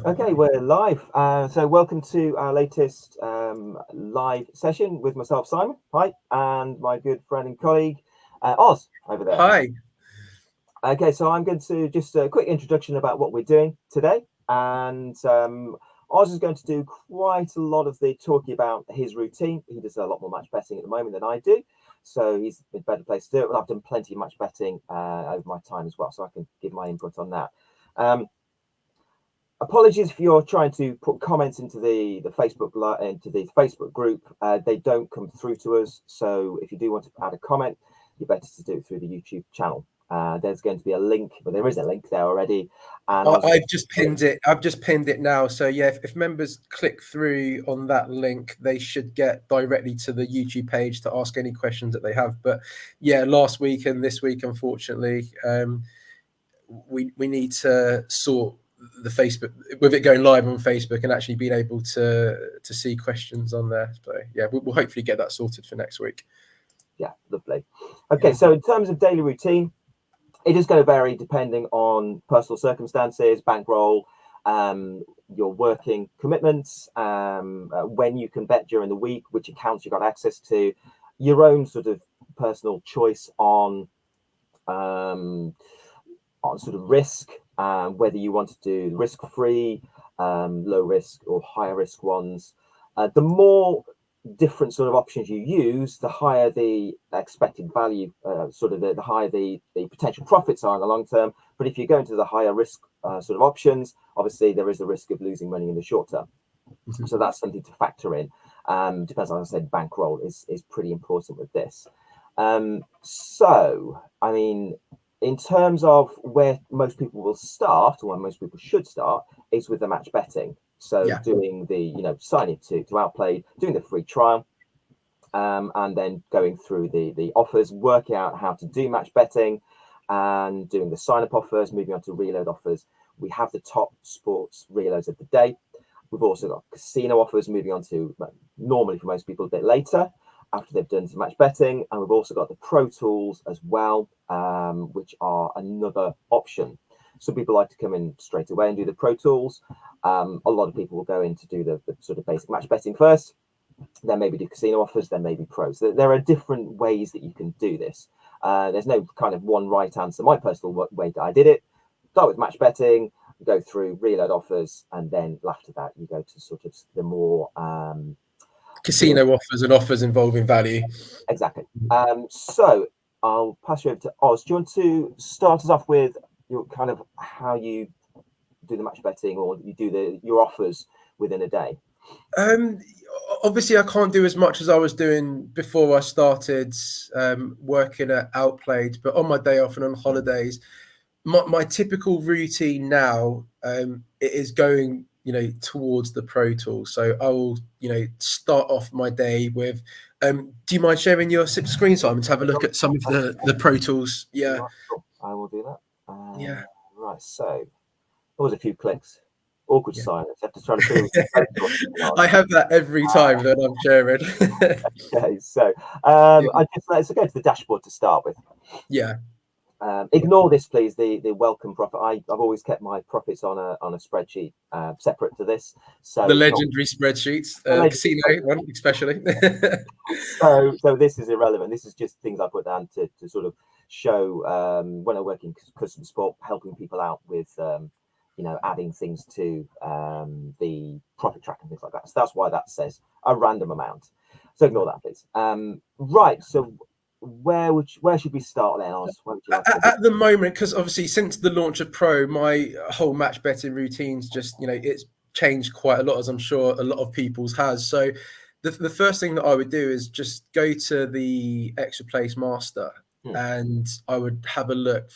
Okay, we're live. So welcome to our latest live session with myself, Simon. Hi, and my good friend and colleague, Oz, over there. Hi. Okay, so I'm going to just a quick introduction about what we're doing today. And Oz is going to do quite a lot of the talking about his routine. He does a lot more match betting at the moment than I do. So he's in a better place to do it. Well, I've done plenty of match betting over my time as well, so I can give my input on that. Apologies if you're trying to put comments into the Facebook group. They don't come through to us. So if you do want to add a comment, you're better to do it through the YouTube channel. There's going to be a link, but there is a link there already. And I've just pinned it. I've just pinned it now. So yeah, if members click through on that link, they should get directly to the YouTube page to ask any questions that they have. But yeah, last week and this week, unfortunately, we need to sort the Facebook with it going live on Facebook and actually being able to see questions on there. So yeah, we'll hopefully get that sorted for next week. Yeah, lovely. Okay, so in terms of daily routine, it is going to vary depending on personal circumstances, bankroll, your working commitments, when you can bet during the week, which accounts you've got access to, your own sort of personal choice on sort of risk, whether you want to do risk-free, low risk or higher risk ones. The more different sort of options you use, the higher the expected value, the higher the potential profits are in the long term. But if you go into the higher risk sort of options, obviously there is the risk of losing money in the short term. Mm-hmm. So that's something to factor in. Depends, like I said, bankroll is pretty important with this. So, I mean, in terms of where most people will start, or where most people should start, is with the match betting. So doing the, signing to Outplayed, doing the free trial, and then going through the offers, working out how to do match betting, and doing the sign-up offers, moving on to reload offers. We have the top sports reloads of the day. We've also got casino offers, moving on to, normally for most people, a bit later, after they've done some match betting. And we've also got the Pro Tools as well, which are another option. Some people like to come in straight away and do the Pro Tools. A lot of people will go in to do the sort of basic match betting first, then maybe do casino offers, then maybe pros. So there are different ways that you can do this. There's no kind of one right answer. My personal way that I did it, start with match betting, go through reload offers, and then after that you go to sort of the more casino offers and offers involving value. Exactly. So I'll pass you over to Oz. Do you want to start us off with your kind of how you do the match betting, or you do your offers within a day? Obviously, I can't do as much as I was doing before I started working at Outplayed, but on my day off and on holidays, my typical routine now it is going towards the Pro Tools. So I will start off my day with do you mind sharing your screen, Simon, to have a look at some of the Pro Tools? Yeah, I will do that. Yeah, right, so there was a few clicks. Awkward silence. I have to try to I have that every time that I'm sharing. Okay, so let's go to the dashboard to start with. Yeah. Ignore this, please. The welcome profit. I've always kept my profits on a spreadsheet separate to this. So the legendary spreadsheets, casino one especially. so this is irrelevant. This is just things I put down to sort of show when I work in custom sport, helping people out with adding things to the profit track and things like that. So that's why that says a random amount. So ignore that, please. Right. So where should we start then, Oz? At the moment, because obviously since the launch of Pro, my whole match betting routines just it's changed quite a lot, as I'm sure a lot of people's has. So the first thing that I would do is just go to the Extra Place Master and I would have a look.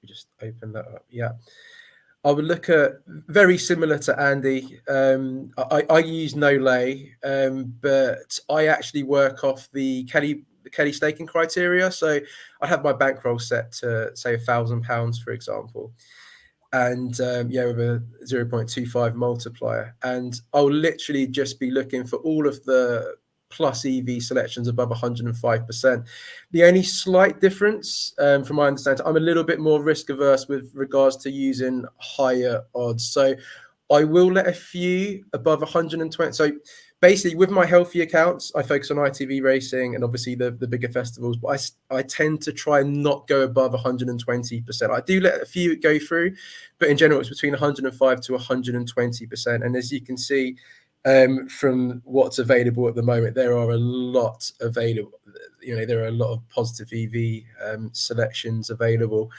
Just open that up. Yeah. I would look at very similar to Andy. I use No Lay, but I actually work off the Kelly staking criteria. So I have my bankroll set to say £1,000, for example, and with a 0.25 multiplier, and I'll literally just be looking for all of the plus EV selections above 105%. The only slight difference, from my understanding, I'm a little bit more risk averse with regards to using higher odds. So I will let a few above 120. So basically, with my healthy accounts, I focus on ITV racing and obviously the bigger festivals, but I tend to try and not go above 120%. I do let a few go through, but in general, it's between 105 to 120%. And as you can see, from what's available at the moment, there are a lot available. You know, there are a lot of positive EV selections available.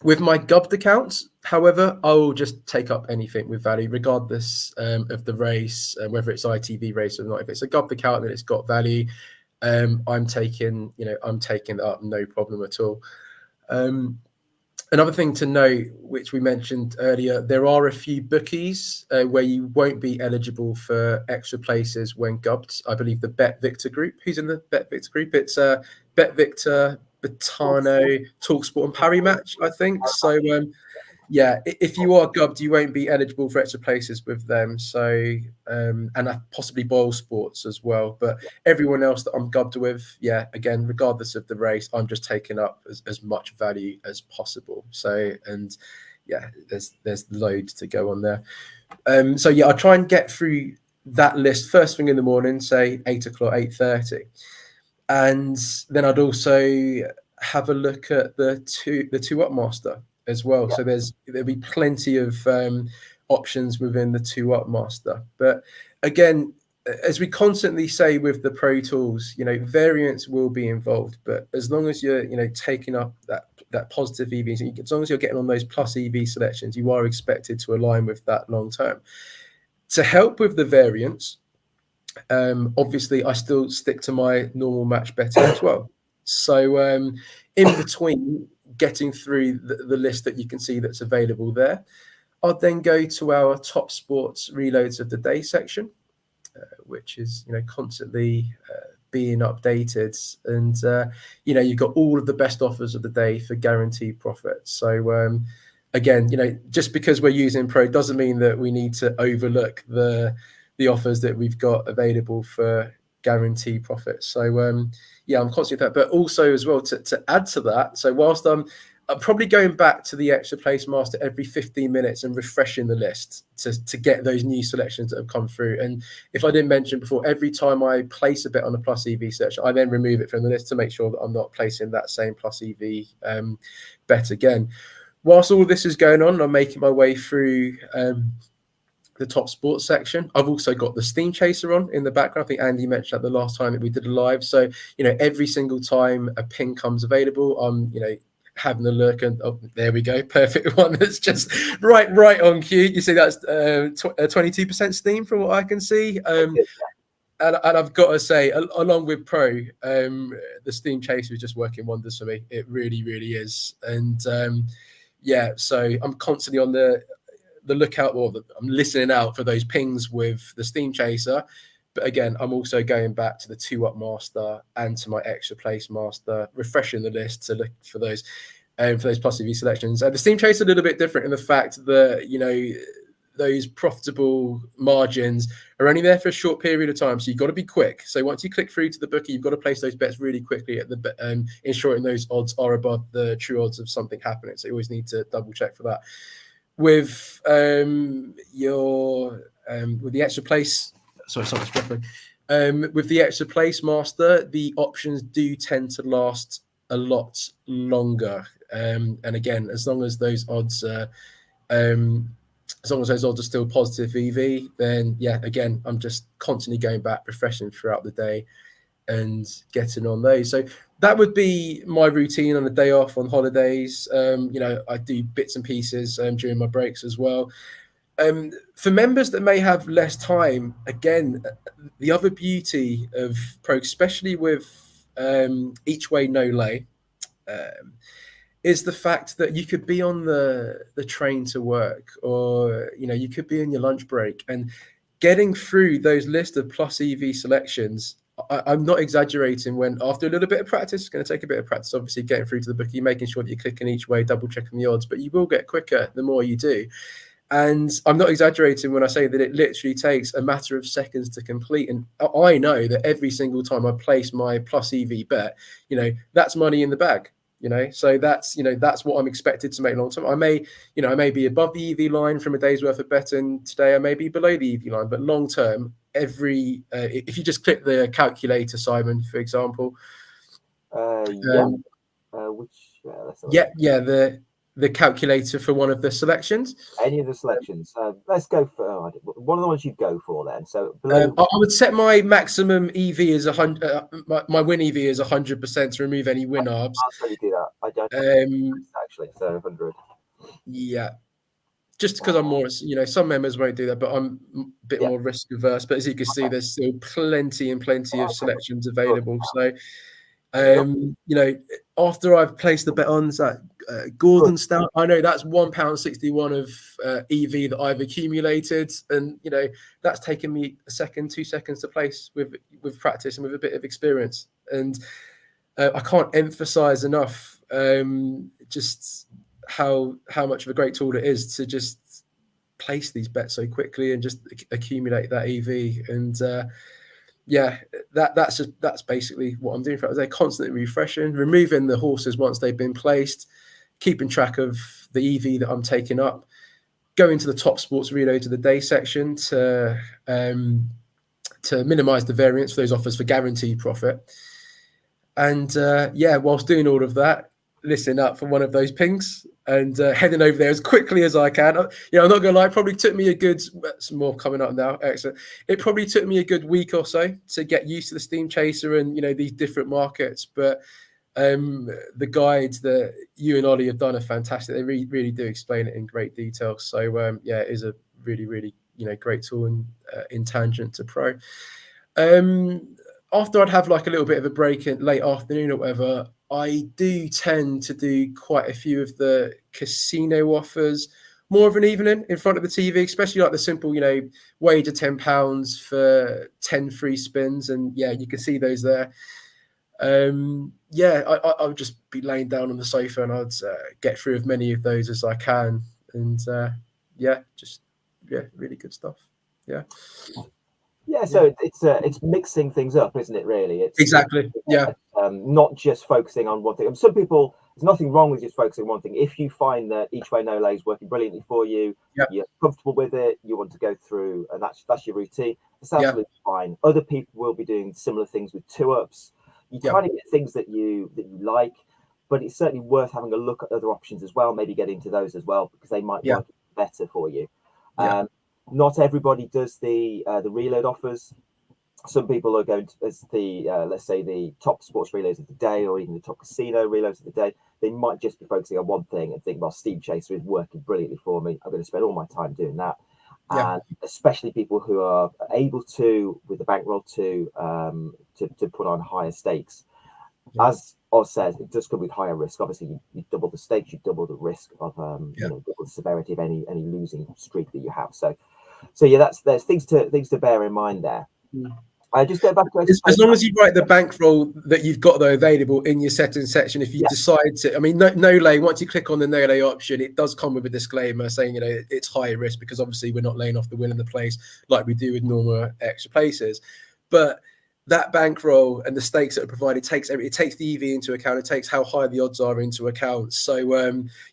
With my gubbed accounts, however, I will just take up anything with value, regardless of the race, whether it's ITV race or not. If it's a gubbed account and it's got value, I'm taking that up, no problem at all. Another thing to note, which we mentioned earlier, there are a few bookies where you won't be eligible for extra places when gubbed. I believe the BetVictor group. Who's in the BetVictor group? It's BetVictor, Betano, TalkSport, and Parimatch, I think. So, yeah, if you are gubbed, you won't be eligible for extra places with them. So, and possibly Boyle Sports as well. But everyone else that I'm gubbed with, yeah, again, regardless of the race, I'm just taking up as much value as possible. So, and yeah, there's loads to go on there. So yeah, I'll try and get through that list first thing in the morning, say 8 o'clock, 8:30. And then I'd also have a look at the two up master as well. Yeah. So there'll be plenty of options within the two up master. But again, as we constantly say with the Pro Tools, you know, variance will be involved. But as long as you're, you know, taking up that positive EV, as long as you're getting on those plus EV selections, you are expected to align with that long term. To help with the variance, obviously I still stick to my normal match betting as well. So in between getting through the list that you can see that's available there, I'll then go to our top sports reloads of the day section, which is, you know, constantly being updated. And, you know, you've got all of the best offers of the day for guaranteed profit. So again, you know, just because we're using Pro doesn't mean that we need to overlook the offers that we've got available for guaranteed profits. So yeah, I'm constantly that, but also as well to add to that. So whilst I'm probably going back to the extra place master every 15 minutes and refreshing the list to get those new selections that have come through. And if I didn't mention before, every time I place a bet on a plus EV selection, I then remove it from the list to make sure that I'm not placing that same plus EV bet again. Whilst all this is going on, I'm making my way through the top sports section. I've also got the Steam Chaser on in the background. I think Andy mentioned that the last time that we did a live. So, you know, every single time a pin comes available, I'm, you know, having a look, and oh, there we go, perfect one. That's just right on cue. You see that's 22% Steam from what I can see. And I've got to say, along with Pro, the Steam Chaser is just working wonders for me. It really, really is. And yeah, so I'm constantly on the lookout, or I'm listening out for those pings with the Steam Chaser. But again, I'm also going back to the two up master and to my extra place master, refreshing the list to look for those plus EV selections. The Steam Chaser a little bit different in the fact that, you know, those profitable margins are only there for a short period of time, so you've got to be quick. So once you click through to the bookie, you've got to place those bets really quickly at the ensuring those odds are above the true odds of something happening. So you always need to double check for that. With with the extra place, sorry, someone's dropping. With the extra place master, the options do tend to last a lot longer. And again, as long as those odds are still positive EV, then yeah, again, I'm just constantly going back, refreshing throughout the day and getting on those. So that would be my routine on the day off on holidays. You know, I do bits and pieces during my breaks as well. For members that may have less time, again, the other beauty of Pro, especially with each way no lay, is the fact that you could be on the train to work, or, you know, you could be in your lunch break, and getting through those list of plus EV selections, I'm not exaggerating, when after a little bit of practice, it's going to take a bit of practice, obviously, getting through to the bookie, making sure that you're clicking each way, double checking the odds, but you will get quicker the more you do. And I'm not exaggerating when I say that it literally takes a matter of seconds to complete. And I know that every single time I place my plus EV bet, that's money in the bag. So that's what I'm expected to make long term. I may be above the EV line from a day's worth of betting today. I may be below the EV line, but long term, if you just click the calculator, Simon, for example, the calculator for one of the selections. Any of the selections. Let's go for one of the ones you'd go for then. So I would set my maximum EV as 100. My win EV is 100% to remove any win arbs. I'll tell you do that. I don't actually. So 100. Yeah, just because I'm more, some members won't do that, but I'm a bit more risk averse. But as you can see, there's still plenty of selections available. So. After I've placed the bet on that Gordon Stout, I know that's £1.61 of EV that I've accumulated, and that's taken me 2 seconds to place with practice and with a bit of experience. And I can't emphasize enough just how much of a great tool it is to just place these bets so quickly and just accumulate that EV. And that's basically what I'm doing. They're constantly refreshing, removing the horses once they've been placed, keeping track of the EV that I'm taking up, going to the top sports reload to the day section to minimize the variance for those offers for guaranteed profit. And whilst doing all of that, listening up for one of those pings and heading over there as quickly as I can. I'm not going to lie, it probably took me a good, some more coming up now, excellent. It probably took me a good week or so to get used to the Steam Chaser and, these different markets. But the guides that you and Ollie have done are fantastic. They really do explain it in great detail. So, it is a really, really, great tool in Tangent to Pro. After I'd have like a little bit of a break in late afternoon or whatever, I do tend to do quite a few of the casino offers, more of an evening in front of the TV, especially like the simple, wager £10 for 10 free spins. And you can see those there. I would just be laying down on the sofa and I'd get through as many of those as I can. And really good stuff. Yeah. Yeah, so it's mixing things up, isn't it? Really, it's exactly. Not just focusing on one thing. Some people, there's nothing wrong with just focusing on one thing. If you find that each way no lay is working brilliantly for you, you're comfortable with it, you want to go through, and that's your routine. It's absolutely fine. Other people will be doing similar things with 2-ups. You try to get things that you like, but it's certainly worth having a look at other options as well. Maybe get into those as well because they might work better for you. Not everybody does the reload offers. Some people are going to, as the let's say the top sports reloads of the day, or even the top casino reloads of the day. They might just be focusing on one thing and think, well, Steam Chaser is working brilliantly for me. I'm going to spend all my time doing that. And especially people who are able to, with the bankroll, to put on higher stakes. As Oz says, it does come with higher risk. Obviously, you double the stakes, you double the risk of double the severity of any losing streak that you have. So there's things to bear in mind there. I just go back to as long as you write the bankroll that you've got though available in your settings section. If you decide to, no lay. Once you click on the no lay option, it does come with a disclaimer saying it's higher risk because obviously we're not laying off the win in the place like we do with normal extra places, but that bankroll and the stakes that are provided takes the EV into account. It takes how high the odds are into account. So,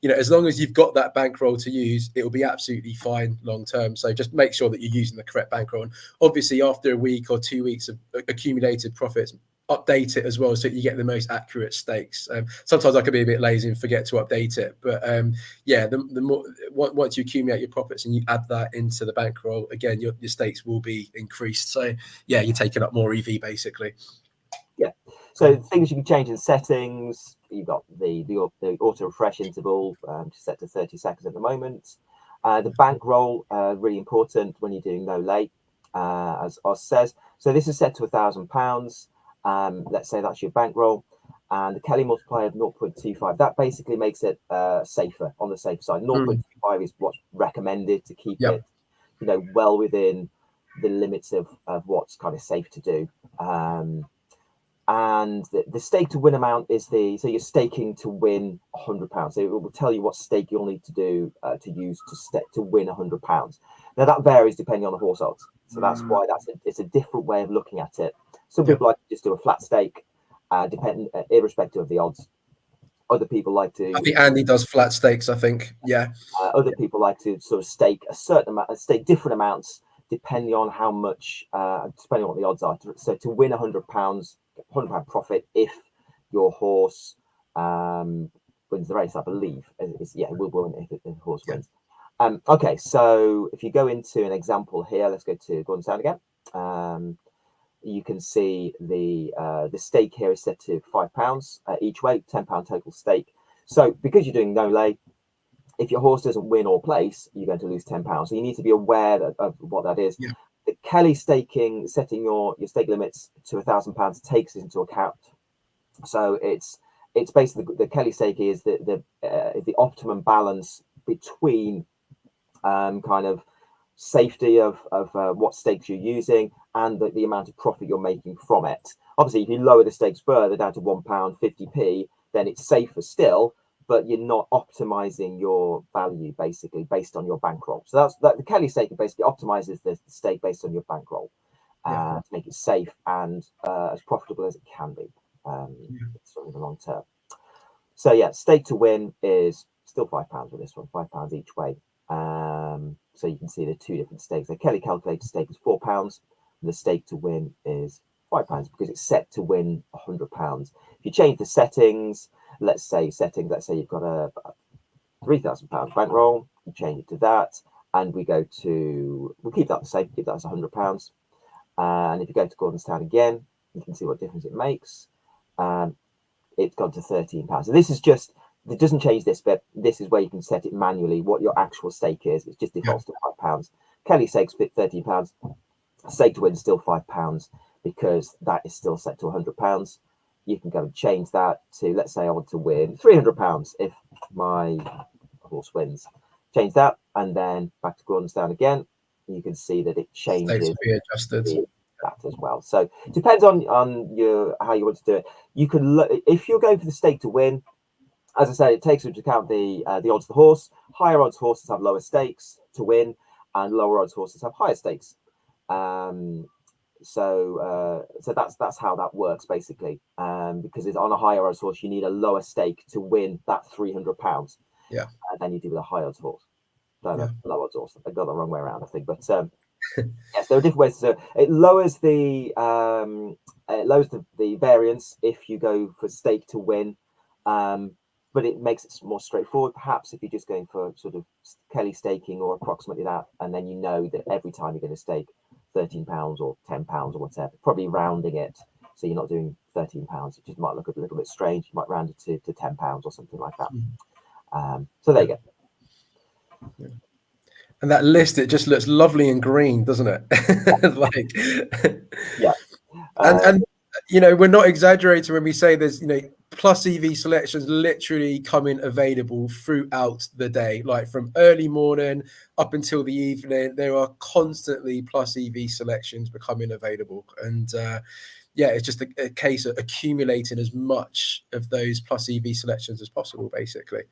as long as you've got that bankroll to use, it will be absolutely fine long term. So just make sure that you're using the correct bankroll. And obviously, after a week or 2 weeks of accumulated profits, update it as well so you get the most accurate stakes. Sometimes I can be a bit lazy and forget to update it, but the more once you accumulate your profits and you add that into the bankroll, again your stakes will be increased. So you're taking up more EV basically. So things you can change in settings. You've got the auto refresh interval set to 30 seconds at the moment. The bankroll really important when you're doing no lay, as Oz says. So this is set to £1,000. Let's say that's your bankroll, and the Kelly multiplier of 0.25. That basically makes it safer, on the safe side. 0.25 is what's recommended to keep it, well within the limits of what's kind of safe to do. And the stake to win amount is so you're staking to win £100. So it will tell you what stake you'll need to do to use to win £100. Now that varies depending on the horse odds. So that's why it's a different way of looking at it. Some people like to just do a flat stake, irrespective of the odds. Other people like to. I think Andy does flat stakes. I think, yeah. Other people like to sort of stake a certain amount, stake different amounts depending on how much, depending on what the odds are. So to win £100, £100 profit if your horse wins the race, I believe. It will win if the horse wins. Okay, so if you go into an example here, let's go to Gordonstown again. You can see the stake here is set to £5 each way, £10 total stake. So because you're doing no lay, if your horse doesn't win or place, you're going to lose £10. So you need to be aware of what that is. Yeah. The Kelly staking, setting your stake limits to £1,000 takes this into account. So it's basically the Kelly stake is the optimum balance between kind of safety of what stakes you're using and the amount of profit you're making from it. Obviously, if you lower the stakes further down to £1.50p, then it's safer still, but you're not optimizing your value basically based on your bankroll. So the Kelly stake basically optimizes the stake based on your bankroll to make it safe and as profitable as it can be in the long term. So yeah, stake to win is still £5 with this one, £5 each way. So you can see the two different stakes. The Kelly calculated stake is £4, and the stake to win is £5 because it's set to win £100. If you change the settings, let's say you've got a £3,000 bankroll, you change it to that, and we'll keep that the same, keep that as £100. And if you go to Gordonstown again, you can see what difference it makes. It's gone to £13. So this is just, it doesn't change this bit. This is where you can set it manually what your actual stake is. It just defaults to £5. Kelly stake's £13. Stake to win is still £5 because that is still set to £100. You can go and change that to, let's say I want to win £300 if my horse wins. Change that and then back to Gordonstown again. You can see that it changes that as well. So it depends on how you want to do it. You can if you're going for the stake to win, as I said, it takes into account the odds of the horse. Higher odds horses have lower stakes to win, and lower odds horses have higher stakes. So that's how that works basically. Because it's on a higher odds horse, you need a lower stake to win that £300. Yeah, and then you do with a high odds horse. Low odds horse. I got the wrong way around, I think. But yes, there are different ways to do it. It lowers the variance if you go for stake to win. But it makes it more straightforward, perhaps, if you're just going for sort of Kelly staking or approximately that, and then you know that every time you're going to stake £13 or £10 or whatever, probably rounding it, so you're not doing £13. It just might look a little bit strange. You might round it to £10 or something like that. So there you go. Yeah. And that list, it just looks lovely and green, doesn't it? Yeah. And you know, we're not exaggerating when we say there's, you know, plus EV selections literally coming available throughout the day, like from early morning up until the evening. There are constantly plus EV selections becoming available, and it's just a case of accumulating as much of those plus EV selections as possible, basically.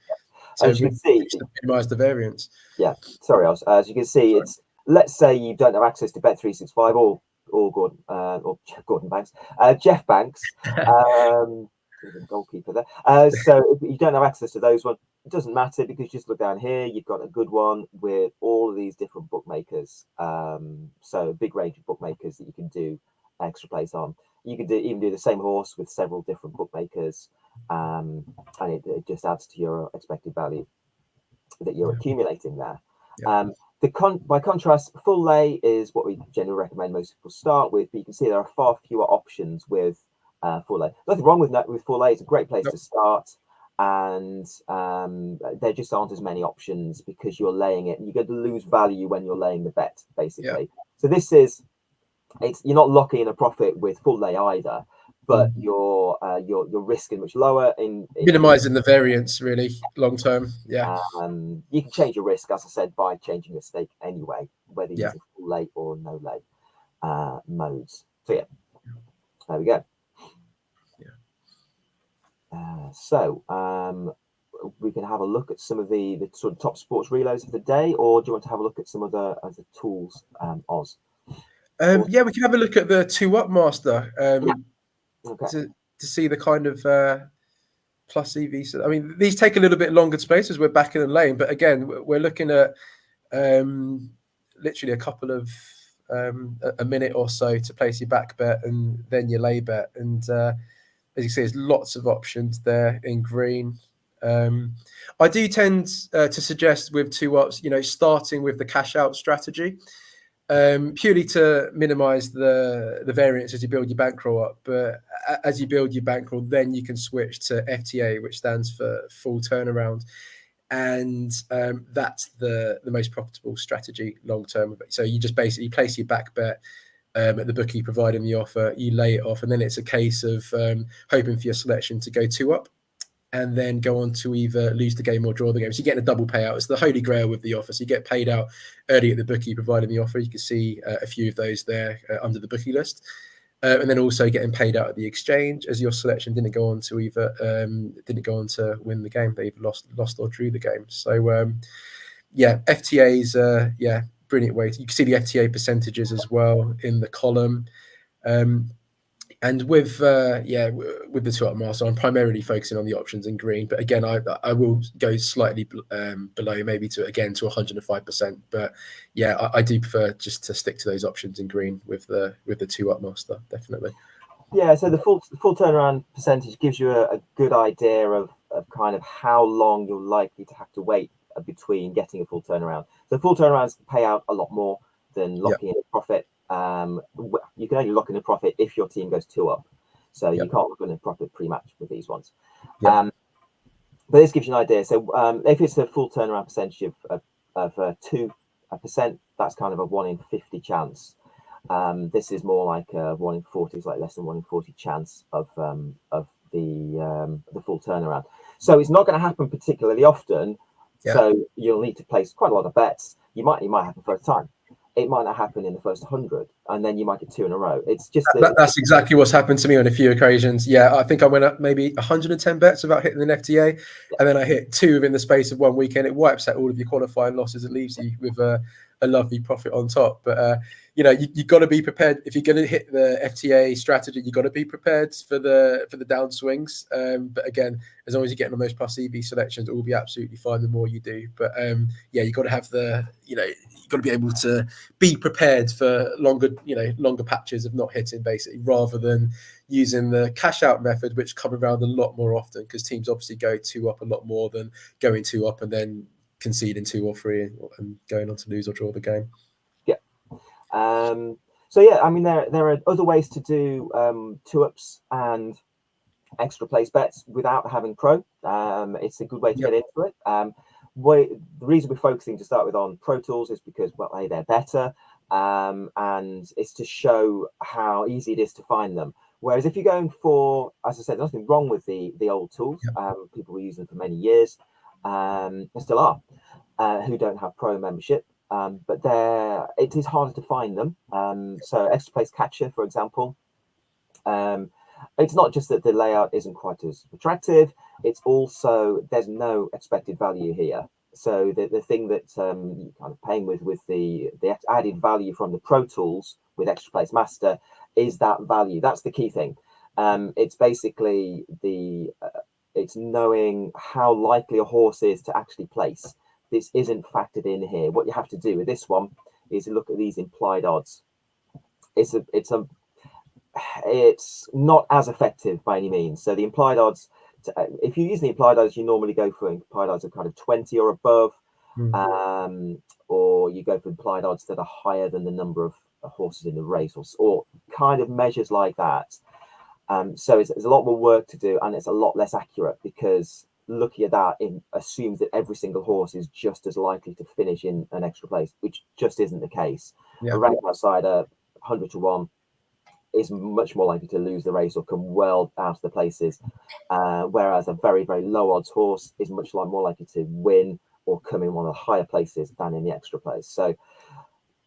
So as you can see, to minimize the variance. Yeah, sorry, as you can see, it's, let's say you don't have access to Bet365 or Gordon Banks, Jeff Banks, goalkeeper there. So if you don't have access to those ones, it doesn't matter because you just look down here, you've got a good one with all of these different bookmakers. So a big range of bookmakers that you can do extra plays on. You can even do the same horse with several different bookmakers, and it just adds to your expected value that you're accumulating there. By contrast, full lay is what we generally recommend most people start with, but you can see there are far fewer options with full lay. Nothing wrong with full lay. It's a great place to start, and there just aren't as many options because you're laying it, and you're going to lose value when you're laying the bet, basically. So this is, you're not locking in a profit with full lay either, but your risk is much lower in minimizing the variance really long term. You can change your risk, as I said, by changing your stake anyway, whether you're using full lay or no lay modes. So yeah, there we go. We can have a look at some of the sort of top sports reloads of the day, or do you want to have a look at some of the tools, Oz? Yeah, we can have a look at the 2Up Master Okay. to see the kind of plus EV. I mean, these take a little bit longer to place as we're back in the lane, but again, we're looking at literally a couple of a minute or so to place your back bet and then your lay bet. And as you see, there's lots of options there in green. I do tend to suggest with 2Ups, starting with the cash out strategy, purely to minimize the variance as you build your bankroll up. But as you build your bankroll, then you can switch to FTA, which stands for full turnaround. And that's the most profitable strategy long term. So you just basically place your back bet at the bookie providing the offer, you lay it off, and then it's a case of hoping for your selection to go 2Up and then go on to either lose the game or draw the game. So you get a double payout. It's the holy grail with the offer. So you get paid out early at the bookie providing the offer. You can see a few of those there under the bookie list. And then also getting paid out at the exchange as your selection didn't go on to win the game. They've lost or drew the game. So FTA's brilliant way. You can see the FTA percentages as well in the column. And with the 2Up Master, I'm primarily focusing on the options in green. But again, I will go slightly below, maybe to 105%. But yeah, I do prefer just to stick to those options in green with the 2Up Master, definitely. Yeah, so the full turnaround percentage gives you a good idea of kind of how long you're likely to have to wait between getting a full turnaround. So full turnarounds pay out a lot more than locking in a profit. You can only lock in a profit if your team goes 2Up, so you can't lock in a profit pre-match with these ones. But this gives you an idea. So if it's a full turnaround percentage of 2%, that's kind of a 1 in 50 chance. This is more like a 1 in 40, it's like less than 1 in 40 chance of the full turnaround. So it's not going to happen particularly often. So you'll need to place quite a lot of bets. You might happen first time. It might not happen in the first 100, and then you might get 2 in a row. It's just that's exactly what's happened to me on a few occasions. Yeah, I think I went up maybe 110 bets without hitting an FTA, and then I hit 2 within the space of 1 weekend. It wipes out all of your qualifying losses. It leaves you with a lovely profit on top. But you've got to be prepared if you're going to hit the FTA strategy. You've got to be prepared for the downswings. But again, as long as you're getting on those plus EV selections, it will be absolutely fine. The more you do, but you've got to have you've got to be able to be prepared for longer patches of not hitting, basically, rather than using the cash out method, which come around a lot more often because teams obviously go 2Up a lot more than going 2Up and then conceding 2 or 3 and going on to lose or draw the game. So yeah, I mean there are other ways to do 2Ups and extra place bets without having pro. It's a good way to get into it. The reason we're focusing to start with on Pro Tools is because they're better, and it's to show how easy it is to find them. Whereas if you're going for, as I said, there's nothing wrong with the old tools. People were using them for many years, and still are, who don't have pro membership. But it is harder to find them. So Extra Place Catcher, for example, it's not just that the layout isn't quite as attractive, it's also there's no expected value here. So the thing that you're kind of paying with the added value from the Pro Tools with Extra Place Master is that value. That's the key thing. It's basically it's knowing how likely a horse is to actually place. This isn't factored in here. What you have to do with this one is look at these implied odds. It's not as effective by any means. So the implied odds, if you use the implied odds, you normally go for implied odds of kind of 20 or above, or you go for implied odds that are higher than the number of horses in the race, or kind of measures like that. So it's a lot more work to do, and it's a lot less accurate because looking at that assumes that every single horse is just as likely to finish in an extra place, which just isn't the case. A rank outsider 100 to 1 is much more likely to lose the race or come well out of the places, whereas a very, very low odds horse is much more likely to win or come in one of the higher places than in the extra place. So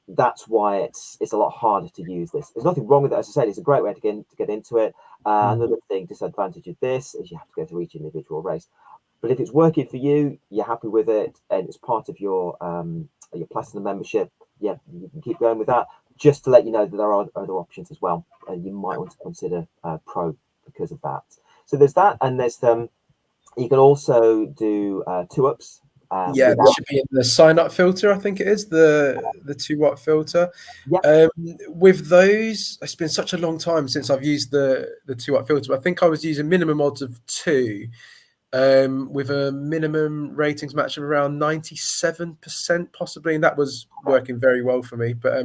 that's why it's a lot harder to use this. There's nothing wrong with it. As I said, it's a great way to get into it. Another disadvantage of this is you have to go through each individual race. But if it's working for you, you're happy with it, and it's part of your Platinum membership, yeah, you can keep going with that. Just to let you know that there are other options as well, and you might want to consider Pro because of that. So there's that, and there's you can also do 2-ups. Yeah, that should be in the sign up filter. I think it is the 2-watt filter. Yeah. With those, it's been such a long time since I've used the 2-watt filter. I think I was using minimum odds of 2, with a minimum ratings match of around 97% possibly, and that was working very well for me. But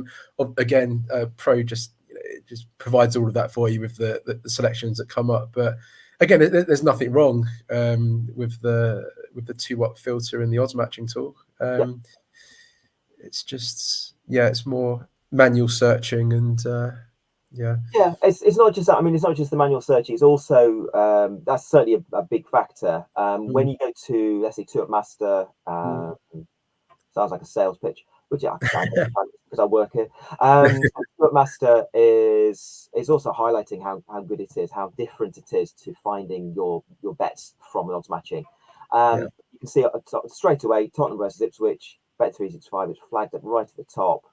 again, Pro just it just provides all of that for you with the selections that come up. But again, there's nothing wrong with the 2-watt filter in the odds matching tool. It's just it's more manual searching and it's not just that. I mean, it's not just the manual searching. It's also that's certainly a big factor. When you go to, let's say, 2-up Master, sounds like a sales pitch, which because I work here. 2-up Master is also highlighting how good it is, how different it is to finding your bets from an odds matching. You can see straight away Tottenham versus Ipswich, Bet365 is flagged up right at the top.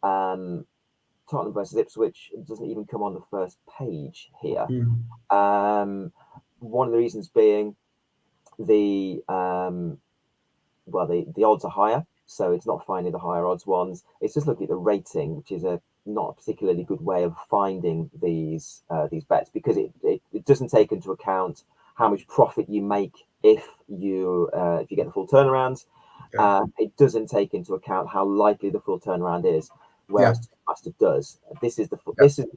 Tottenham versus Ipswich doesn't even come on the first page here. One of the reasons being the odds are higher, so it's not finding the higher odds ones. It's just looking at the rating, which is not a particularly good way of finding these bets, because it doesn't take into account how much profit you make if you get the full turnaround. It doesn't take into account how likely the full turnaround is. Whereas Master does. This is the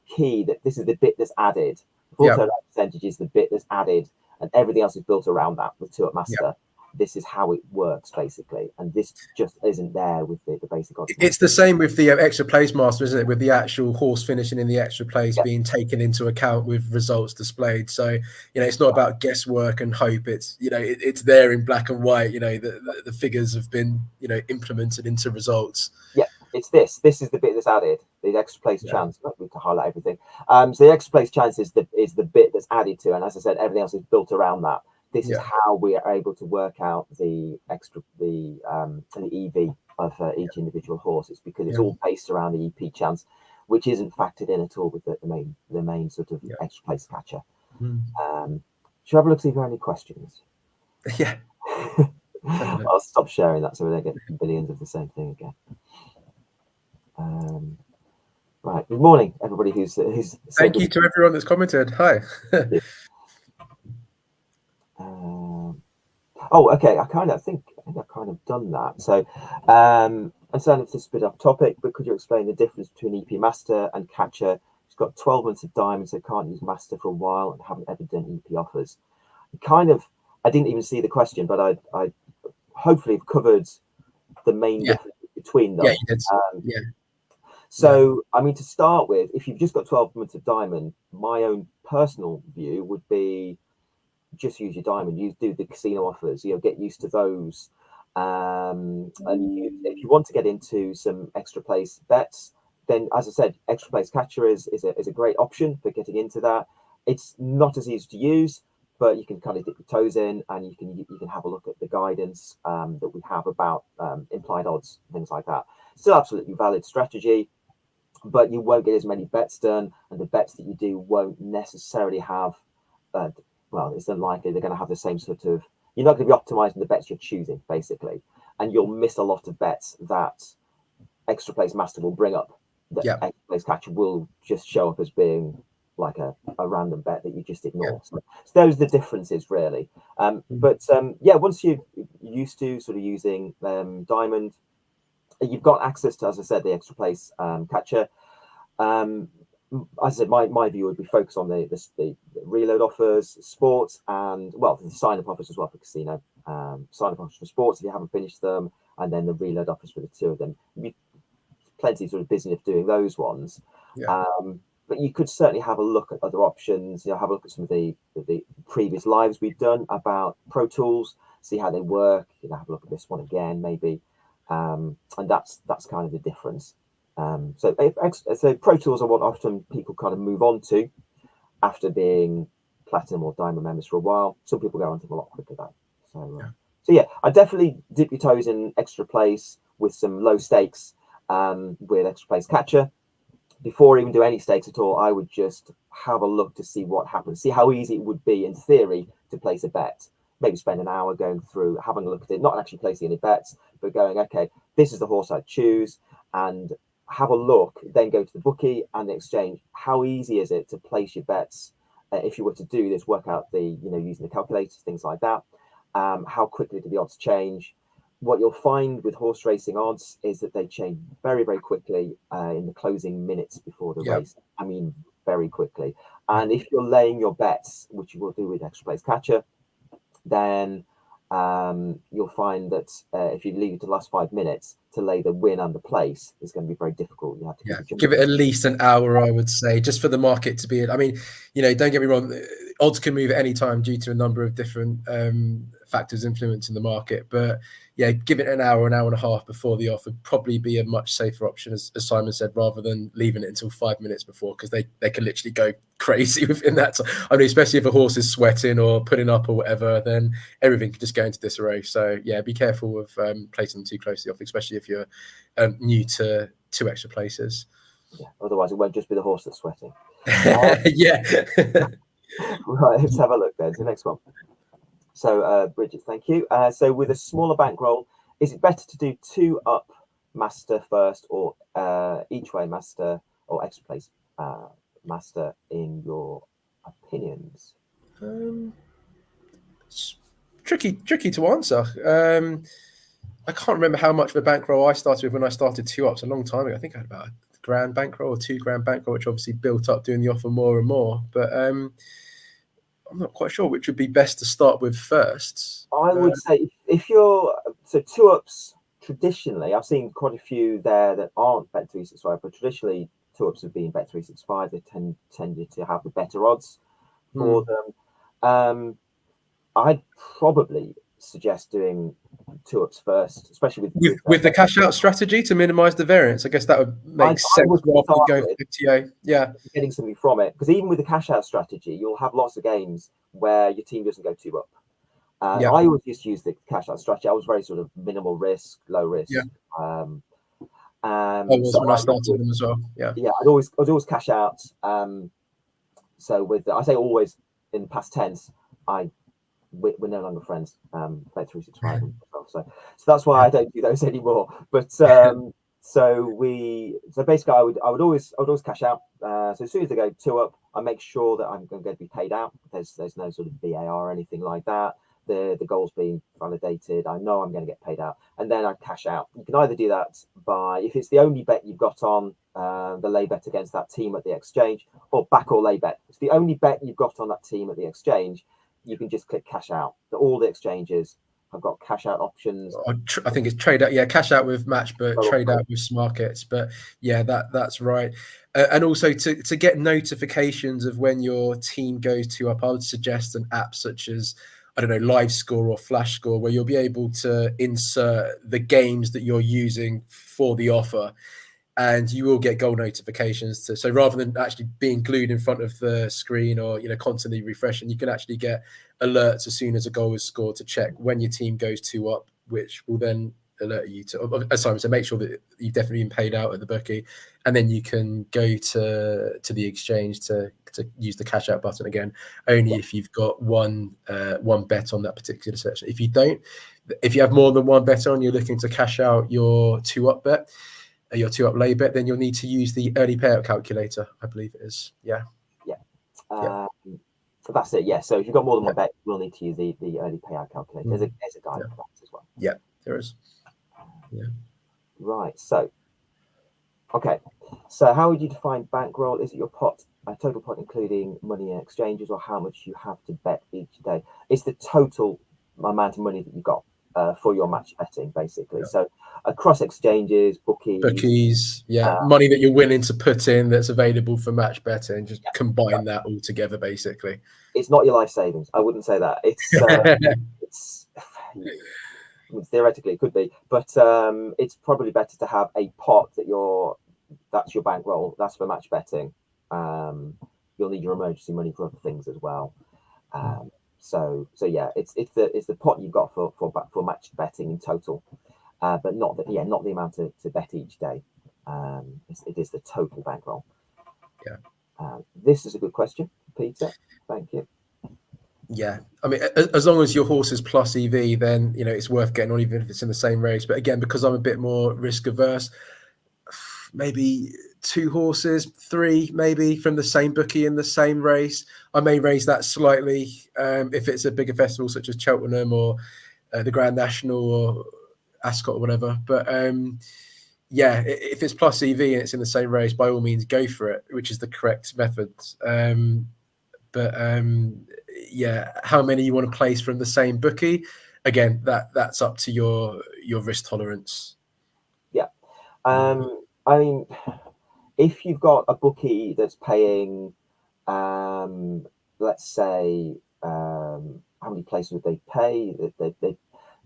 key. This is the bit that's added. Full turnaround percentage is the bit that's added, and everything else is built around that with 2-up Master. This is how it works basically, and this just isn't there with the basic odds. It's the same with the extra place Master, isn't it? With the actual horse finishing in the extra place being taken into account with results displayed. So it's not about guesswork and hope. It's it's there in black and white. The figures have been implemented into results. Yeah. It's this. This is the bit that's added. The extra place chance. We can highlight everything. So the extra place chance is the bit that's added to, and as I said, everything else is built around that. This is how we are able to work out the EV of each individual horse. It's because it's all based around the EP chance, which isn't factored in at all with the main sort of extra place catcher. Should I have a look see if there are any questions? Yeah. I'll stop sharing that so we don't get billions of the same thing again. Right. Good morning, everybody who's thank you to everyone that's commented. Hi. Okay. I think I've kind of done that. So, I'm saying it's a bit off topic, but could you explain the difference between EP Master and Catcher? It's got 12 months of Diamond, so can't use Master for a while and haven't ever done EP offers. I didn't even see the question, but I hopefully have covered the main difference between them. So, I mean, to start with, if you've just got 12 months of Diamond, my own personal view would be just use your Diamond. You do the casino offers. Get used to those. And if you want to get into some extra place bets, then, as I said, extra place catcher is a great option for getting into that. It's not as easy to use, but you can kind of dip your toes in, and you can have a look at the guidance that we have about implied odds, things like that. Still absolutely valid strategy, but you won't get as many bets done, and the bets that you do won't necessarily have it's unlikely they're going to have the same sort of, you're not going to be optimizing the bets you're choosing basically, and you'll miss a lot of bets that extra place Master will bring up. That extra place catcher will just show up as being like a random bet that you just ignore. So those are the differences really. Once you're used to sort of using Diamond, you've got access to, as I said, the extra place catcher. As I said, my view would be focused on the reload offers, sports, and the sign up offers as well for casino. Sign up offers for sports if you haven't finished them, and then the reload offers for the two of them. Plenty sort of busy of doing those ones. But you could certainly have a look at other options. Have a look at some of the previous lives we've done about Pro Tools, see how they work. Have a look at this one again, maybe. And that's kind of the difference. So Pro Tools are what often people kind of move on to after being platinum or diamond members for a while. Some people go on to them a lot quicker though. So yeah, I definitely dip your toes in extra place with some low stakes with extra place catcher. Before I even do any stakes at all, I would just have a look to see what happens, see how easy it would be in theory to place a bet. Maybe spend an hour going through, having a look at it, not actually placing any bets, but going, okay, this is the horse I'd choose, and have a look, then go to the bookie and the exchange. How easy is it to place your bets? If you were to do this, work out using the calculators, things like that. How quickly do the odds change? What you'll find with horse racing odds is that they change very, very quickly in the closing minutes before the race. I mean, very quickly. And if you're laying your bets, which you will do with extra place catcher, then you'll find that if you leave it to the last 5 minutes to lay the win and the place, it's going to be very difficult. You have to give it at least an hour, I would say, just for the market to be. I mean, don't get me wrong, odds can move at any time due to a number of different factors influencing the market. But yeah, give it an hour and a half before the off would probably be a much safer option, as Simon said, rather than leaving it until 5 minutes before, because they can literally go crazy within that time. I mean, especially if a horse is sweating or putting up or whatever, then everything could just go into disarray. So yeah, be careful of placing them too closely off, especially if you're new to 2 extra places. Yeah, otherwise it won't just be the horse that's sweating. Yeah. Right, let's have a look then. The next one. So, Bridget, thank you. So, with a smaller bankroll, is it better to do 2 up master first, or each way master, or extra place master, in your opinions? It's tricky to answer. I can't remember how much of a bankroll I started with when I started 2 ups a long time ago. I think I had about £1,000 bankroll or £2,000 bankroll, which obviously built up doing the offer more and more. But I'm not quite sure which would be best to start with first. I would say if you're 2 ups traditionally, I've seen quite a few there that aren't Bet365, but traditionally 2 ups have been Bet365. They tended to have the better odds for them. I'd probably suggest doing 2 ups first, especially with the cash out strategy to minimize the variance. I guess that would make sense rather than going for FTA. Yeah, getting something from it, because even with the cash out strategy, you'll have lots of games where your team doesn't go 2 up. I always used to use the cash out strategy. I was very sort of minimal risk, low risk. I was when I started them as well. Yeah, I'd always cash out. So I say always in past tense, we're no longer friends. Bet365 and stuff. So that's why I don't do those anymore. But so basically I would always cash out. So as soon as they go 2 up, I make sure that I'm going to be paid out. There's no sort of VAR or anything like that. The goal's being validated. I know I'm going to get paid out, and then I cash out. You can either do that by, if it's the only bet you've got on, the lay bet against that team at the exchange, or back or lay bet. If it's the only bet you've got on that team at the exchange, you can just click cash out. All the exchanges have got cash out options. I think it's trade out. Yeah, cash out with match, but trade out with Smarkets. But yeah, that's right. And also to get notifications of when your team goes 2 up, I would suggest an app such as, I don't know, Live Score or Flash Score, where you'll be able to insert the games that you're using for the offer, and you will get goal notifications. So rather than actually being glued in front of the screen or constantly refreshing, you can actually get alerts as soon as a goal is scored to check when your team goes 2 up, which will then alert you to, as Simon said, make sure that you've definitely been paid out at the bookie, and then you can go to the exchange to use the cash out button again, only if you've got one bet on that particular section. If you don't, if you have more than one bet on, you're looking to cash out your 2 up bet, your 2 up lay bet, then you'll need to use the early payout calculator, I believe it is. So that's it. Yeah. So if you've got more than one bet, we'll need to use the early payout calculator. There's a guide for that as well. Yeah, there is. Yeah. Right. So, okay. So how would you define bankroll? Is it your pot, a total pot including money and exchanges, or how much you have to bet each day? It's the total amount of money that you got for your match betting, basically. Yeah. So across exchanges, bookies, money that you're willing to put in that's available for match betting, just combine that all together, basically. It's not your life savings. I wouldn't say that. It's theoretically it could be, but it's probably better to have a pot that you're that's your bankroll. That's for match betting. You'll need your emergency money for other things as well. So yeah, it's the pot you've got for match betting in total, but not the amount to bet each day. It is the total bankroll. Yeah. This is a good question, Peter. Thank you. Yeah, I mean, as long as your horse is plus EV, then it's worth getting on, even if it's in the same race. But again, because I'm a bit more risk averse, maybe 2 horses, 3 maybe from the same bookie in the same race. I may raise that slightly if it's a bigger festival such as Cheltenham or the Grand National or Ascot or whatever. But yeah, if it's plus EV and it's in the same race, by all means go for it, which is the correct method. But yeah, how many you want to place from the same bookie? Again, that's up to your risk tolerance. Yeah. I mean, if you've got a bookie that's paying, let's say, how many places would they pay?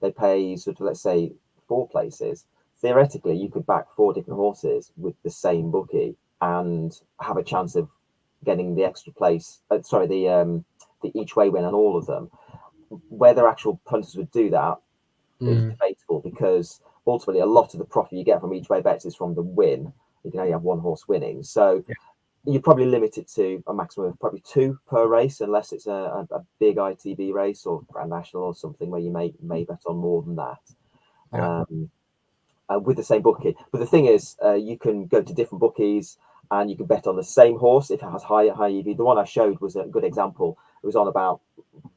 They pay sort of, let's say, 4 places. Theoretically, you could back 4 different horses with the same bookie and have a chance of getting the extra place. The each way win on all of them. Whether actual punters would do that is debatable, because ultimately a lot of the profit you get from each way bets is from the win. You can only have 1 horse winning, so you probably limit it to a maximum of probably 2 per race, unless it's a big ITB race or Grand National or something where you may bet on more than that. With the same bookie. But the thing is, you can go to different bookies and you can bet on the same horse if it has high EV. The one I showed was a good example. It was on about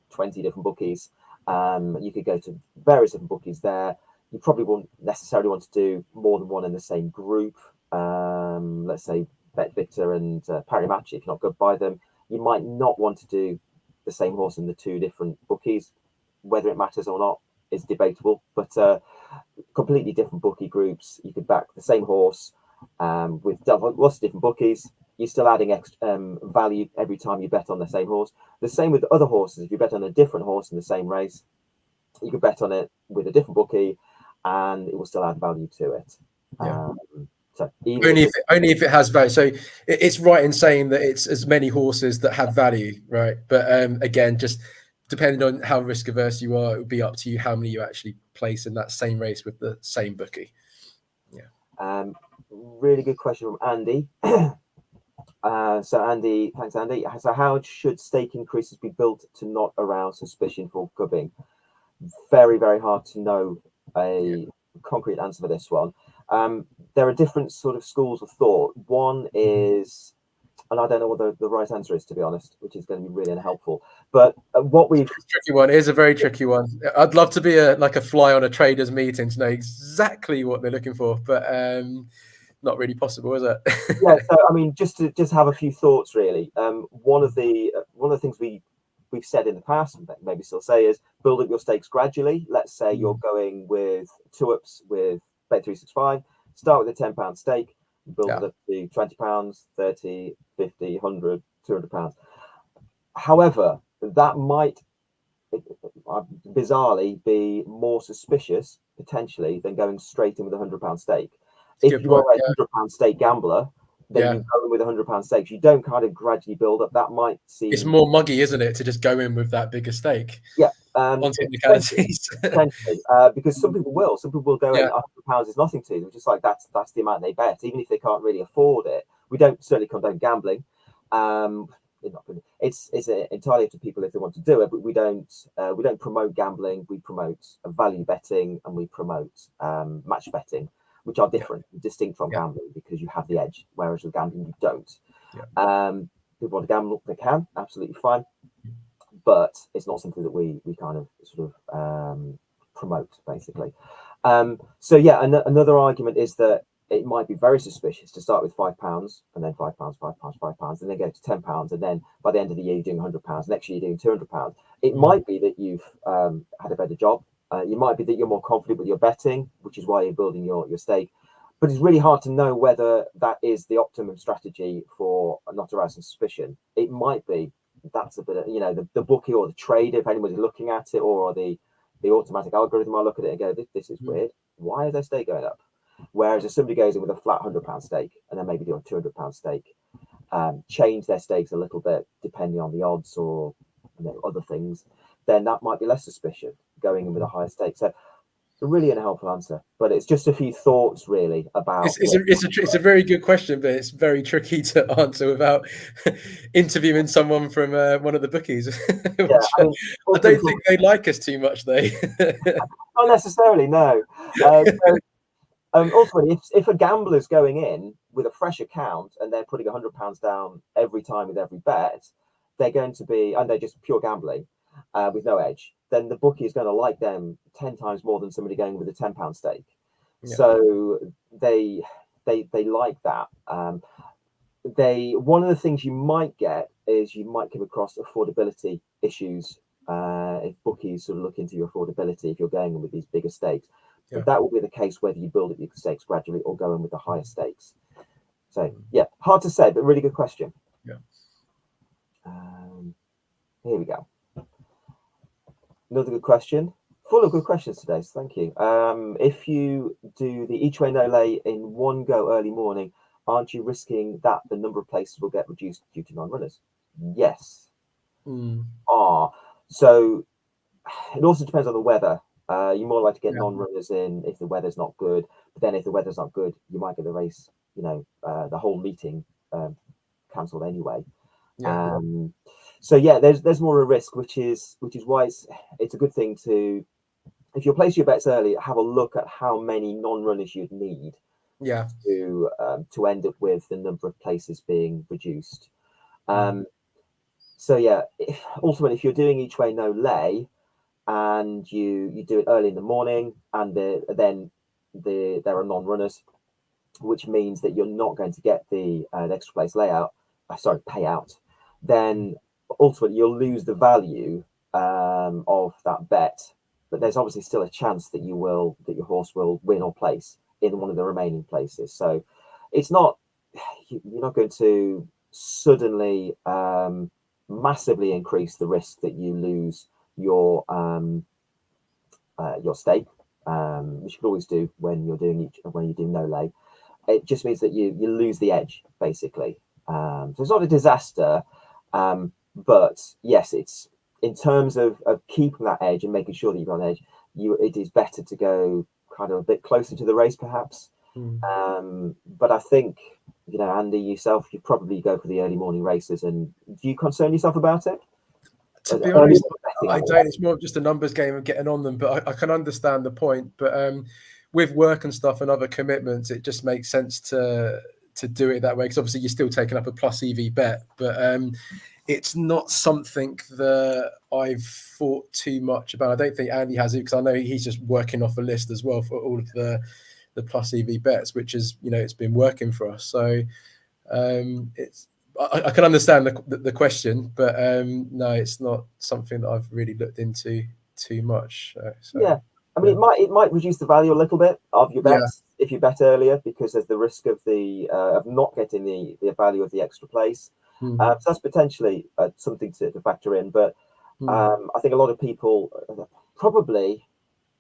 20 different bookies. You could go to various different bookies there. You probably won't necessarily want to do more than one in the same group. Let's say Bet Victor and Parimatch, if you're not good by them. You might not want to do the same horse in the 2 different bookies. Whether it matters or not is debatable, but completely different bookie groups. You could back the same horse with lots of different bookies. You're still adding extra value every time you bet on the same horse. The same with other horses. If you bet on a different horse in the same race, you could bet on it with a different bookie, and it will still add value to it. So only if it has value. So it's right in saying that it's as many horses that have value, right? But again, just depending on how risk averse you are, it would be up to you how many you actually place in that same race with the same bookie. Yeah. Really good question from Andy. So Andy, thanks Andy. So how should stake increases be built to not arouse suspicion for gubbing? Very, very hard to know a concrete answer for this one. There are different sort of schools of thought. One is, and I don't know what the right answer is, to be honest, which is going to be really unhelpful. But what we've tricky one is a very tricky one. I'd love to be like a fly on a traders meeting to know exactly what they're looking for, but not really possible, is it? Yeah. So I mean, just have a few thoughts, really. One of the things we've said in the past, and maybe still say, is build up your stakes gradually. Let's say you're going with 2-ups with Bet365. Start with a £10 stake, build it up to £20, 30, 50, 100, £200. However, that might bizarrely be more suspicious potentially than going straight in with a £100 stake. If you are a £100 stake gambler, then you go in with £100 stakes. You don't kind of gradually build up. That might seem, it's more muggy, isn't it, to just go in with that bigger stake? Yeah. On technicalities. Potentially, because some people will. Some people will go in, £100 is nothing to them. Just like that's the amount they bet, even if they can't really afford it. We don't certainly condone gambling. It's entirely up to people if they want to do it, but we don't promote gambling. We promote value betting, and we promote match betting, which are different, distinct from gambling, because you have the edge, whereas with gambling you don't. People want to gamble, they can, absolutely fine, but it's not something that we kind of sort of promote, basically. So yeah, another argument is that it might be very suspicious to start with £5 and then £5, £5, and then go to £10, and then by the end of the year you're doing £100. Next year you're doing £200. It might be that you've had a better job. It might be that you're more confident with your betting, which is why you're building your stake. But it's really hard to know whether that is the optimum strategy for not arousing suspicion. It might be that's a bit of, the bookie or the trader, if anybody's looking at it, or the automatic algorithm, I look at it and go, this is weird. Why is their stake going up? Whereas if somebody goes in with a flat £100 stake and then maybe do a £200 stake, change their stakes a little bit depending on the odds or other things, then that might be less suspicious going in with a higher stake. So a really unhelpful answer, but it's just a few thoughts really about. It's a very good question, but it's very tricky to answer without interviewing someone from one of the bookies. I don't think they like us too much, though. Not necessarily, no. Ultimately, if a gambler's going in with a fresh account and they're putting £100 down every time with every bet, they're going to be, and they're just pure gambling with no edge, then the bookie is going to like them 10 times more than somebody going with a £10 stake. Yeah. So they like that. One of the things you might get is you might come across affordability issues if bookies sort of look into your affordability if you're going in with these bigger stakes. Yeah. But that will be the case whether you build up your stakes gradually or go in with the higher stakes. So yeah, hard to say, but really good question. Yeah. Here we go. Another good question. Full of good questions today, so thank you. If you do the each way no lay in one go early morning, aren't you risking that the number of places will get reduced due to non-runners? Yes. So it also depends on the weather. You're more likely to get non-runners in if the weather's not good. But then if the weather's not good, you might get the race, the whole meeting cancelled anyway. Yeah. So yeah, there's more a risk, which is why it's a good thing to, if you're placing your bets early, have a look at how many non-runners you'd need. Yeah. To end up with the number of places being reduced. So yeah, ultimately, if you're doing each way no lay, and you do it early in the morning, and then there are non-runners, which means that you're not going to get the extra place payout, then ultimately you'll lose the value of that bet. But there's obviously still a chance that your horse will win or place in one of the remaining places. So it's not, you're not going to suddenly massively increase the risk that you lose your stake, which you can always do when you do no lay. It just means that you lose the edge, basically. So it's not a disaster, but yes, it's in terms of keeping that edge and making sure that you've got an edge. It is better to go kind of a bit closer to the race, perhaps. But I think, Andy, yourself, you probably go for the early morning races. And do you concern yourself about it? To be honest, I don't. It's more just a numbers game of getting on them. But I can understand the point. But with work and stuff and other commitments, it just makes sense to do it that way, because obviously you're still taking up a plus EV bet. But it's not something that I've thought too much about. I don't think Andy has it, because I know he's just working off a list as well for all of the plus EV bets, which is, it's been working for us. So I can understand the question, but no, it's not something that I've really looked into too much. Yeah, I mean, it might reduce the value a little bit of your bets if you bet earlier, because there's the risk of of not getting the value of the extra place. So that's potentially something to factor in. But I think a lot of people probably,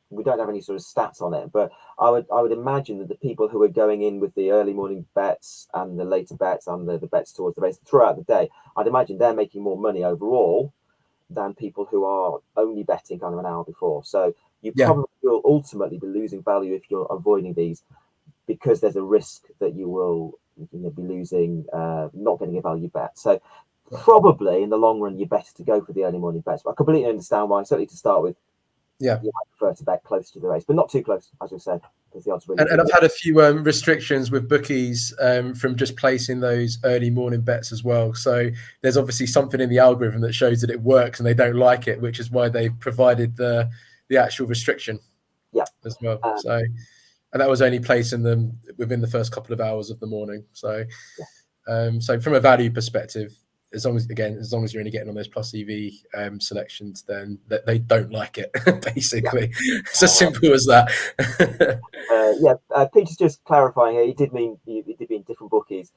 we don't have any sort of stats on it, but I would imagine that the people who are going in with the early morning bets and the later bets and the bets towards the race throughout the day, I'd imagine they're making more money overall than people who are only betting kind of an hour before. So you probably will ultimately be losing value if you're avoiding these, because there's a risk that you will be losing, not getting a value bet. So probably in the long run, you're better to go for the early morning bets. But I completely understand why, certainly to start with. Yeah, you might prefer to bet close to the race, but not too close, as we said, because the odds really. And I've had a few restrictions with bookies from just placing those early morning bets as well. So there's obviously something in the algorithm that shows that it works, and they don't like it, which is why they've provided the actual restriction. Yeah, as well. And that was only placing them within the first couple of hours of the morning. So, so from a value perspective, as long as you're only getting on those plus EV selections, then they don't like it. Basically, it's as simple as that. Peter's just clarifying here. He did mean different bookies.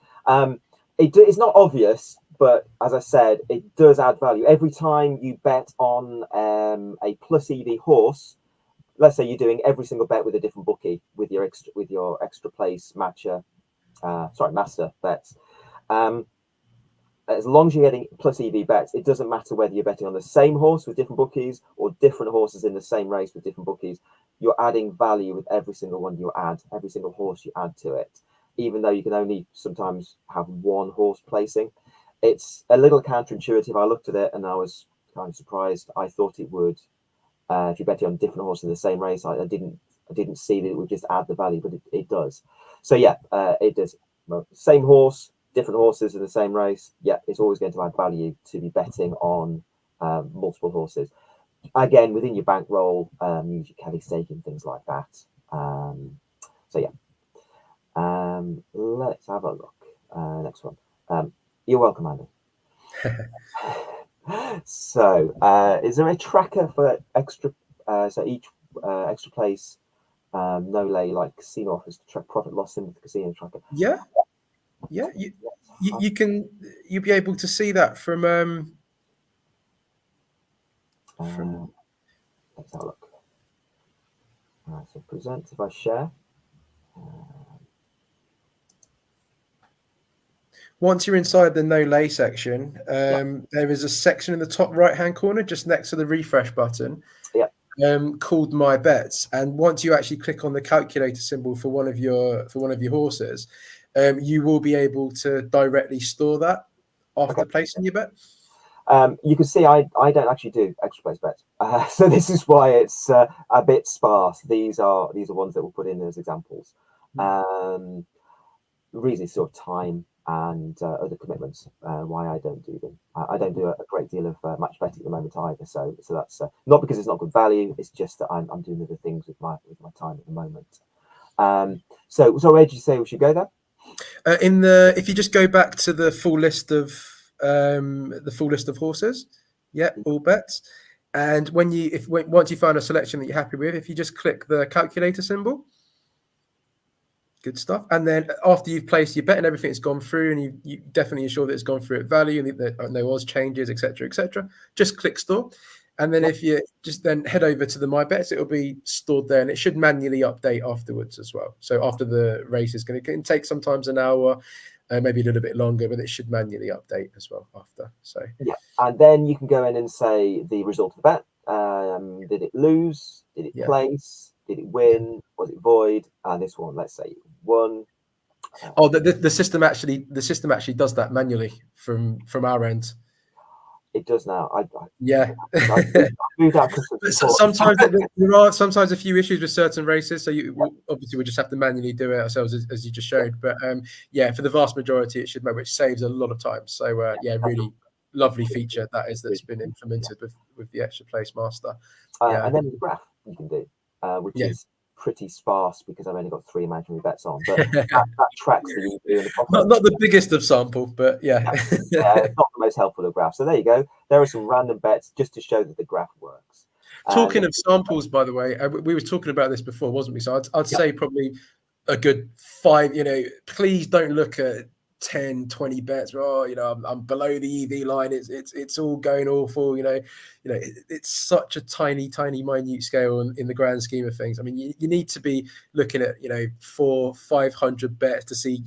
It's not obvious, but as I said, it does add value every time you bet on a plus EV horse. let's say you're doing every single bet with a different bookie with your extra place master bets. As long as you're getting plus EV bets, it doesn't matter whether you're betting on the same horse with different bookies or different horses in the same race with different bookies. You're adding value with every single one you add, every single horse you add to it, even though you can only sometimes have one horse placing. It's a little counterintuitive. I looked at it and I was kind of surprised. I thought it would, if you're betting on different horses in the same race, I didn't see that it would just add the value, but it does. So yeah, it does. Well, same horse, different horses in the same race. Yeah, it's always going to add value to be betting on multiple horses. Again, within your bankroll, use your Kelly staking, things like that. So yeah, let's have a look. Next one. You're welcome, Andy. So, is there a tracker for extra? So each extra place, no lay like casino offers to track profit loss in with the casino tracker. Yeah. You'll be able to see that from. Let's have a look. So present. If I share. Once you're inside the no lay section, there is a section in the top right hand corner just next to the refresh button called My Bets. And once you actually click on the calculator symbol for one of your horses, you will be able to directly store that after placing your bet. You can see I don't actually do extra place bets, so this is why it's a bit sparse. These are ones that we'll put in as examples. The reason is sort of time and other commitments why I don't do them. I don't do a great deal of match betting at the moment either. So that's not because it's not good value. It's just that I'm doing other things with my time at the moment. So where did you say we should go there? If you just go back to the full list of horses, all bets, and once you find a selection that you're happy with, if you just click the calculator symbol. Good stuff. And then after you've placed your bet and everything has gone through, and you definitely ensure that it's gone through at value and that no odds changes, etc., just click store. And then if you just then head over to the My Bets, it'll be stored there, and it should manually update afterwards as well. So after the race is going to take sometimes an hour, maybe a little bit longer, but it should manually update as well after. So yeah, and then you can go in and say the result of the bet. Did it lose? Did it place? Did it win? Was it void? And this one, let's say, won. The system actually does that manually from our end. It does now. I moved out sometimes there are a few issues with certain races, so obviously we just have to manually do it ourselves, as you just showed. But for the vast majority, it should know, which saves a lot of time. So really lovely feature that's been implemented with the extra place master. And then the graph you can do. Which is pretty sparse because I've only got 3 imaginary bets on, but that tracks the EV and the profit. Not the biggest of sample, but it's not the most helpful of graphs. So there you go. There are some random bets just to show that the graph works. Talking of samples, by the way, we were talking about this before, wasn't we? So I'd say probably a good 5. Please don't look at 10, 20 bets. I'm below the EV line. It's all going awful. It's such a tiny, minute scale in the grand scheme of things. I mean, you need to be looking at 400-500 bets to see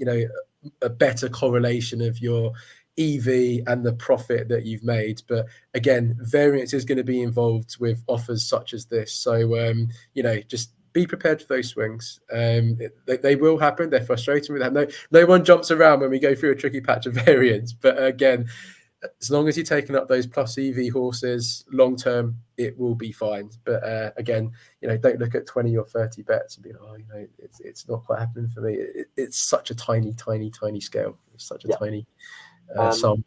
a better correlation of your EV and the profit that you've made. But again, variance is going to be involved with offers such as this. So just be prepared for those swings. They will happen. They're frustrating with that. No one jumps around when we go through a tricky patch of variance. But again, as long as you're taking up those plus EV horses long term, it will be fine. But again, don't look at 20 or 30 bets and be like, it's not quite happening for me. It's such a tiny scale. It's such a tiny sample.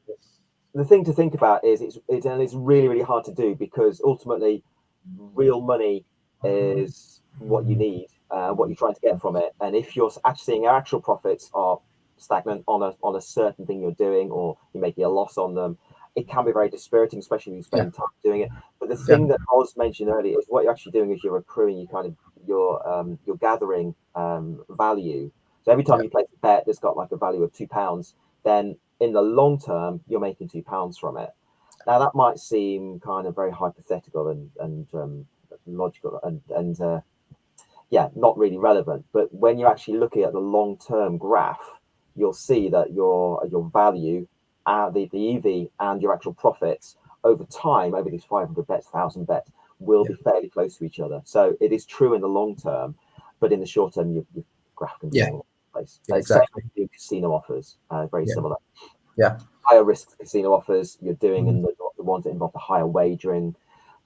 The thing to think about is it's really, really hard to do, because ultimately real money is what you need, what you're trying to get from it. And if you're actually seeing your actual profits are stagnant on a certain thing you're doing, or you're making a loss on them, it can be very dispiriting, especially when you spend time doing it. But the thing that Oz mentioned earlier is what you're actually doing is you're accruing, you're gathering value. So every time you place a bet that's got like a value of £2, then in the long term you're making £2 from it. Now that might seem kind of very hypothetical and logical and not really relevant. But when you're actually looking at the long-term graph, you'll see that your value, the EV and your actual profits over time, over these 500 bets, 1,000 bets, will be fairly close to each other. So it is true in the long term, but in the short term, your graph can be all over the place. Exactly. Same with casino offers, very similar. Yeah. Higher risk casino offers you're doing, and the ones that involve the higher wagering,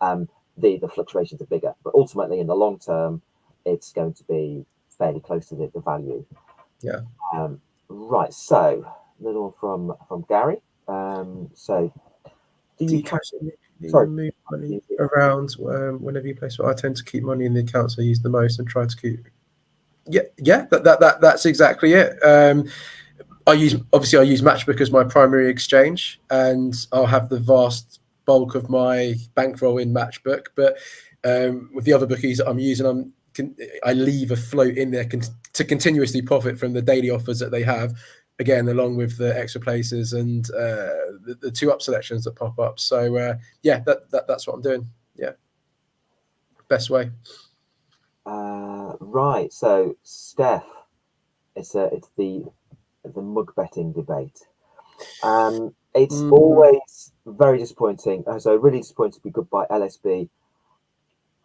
the fluctuations are bigger. But ultimately, in the long term, it's going to be fairly close to the value. Yeah. Right. So, little from Gary. So, do you move money around whenever you place? So I tend to keep money in the accounts I use the most and try to keep. Yeah. That's exactly it. I use Matchbook as my primary exchange, and I'll have the vast bulk of my bankroll in Matchbook. But with the other bookies that I'm using, I leave a float in there to continuously profit from the daily offers that they have. Again, along with the extra places and the 2-up selections that pop up. So that's what I'm doing. Yeah, best way. Right. So, Steph, it's the mug betting debate. It's always very disappointing. So really disappointed to be good by LSB.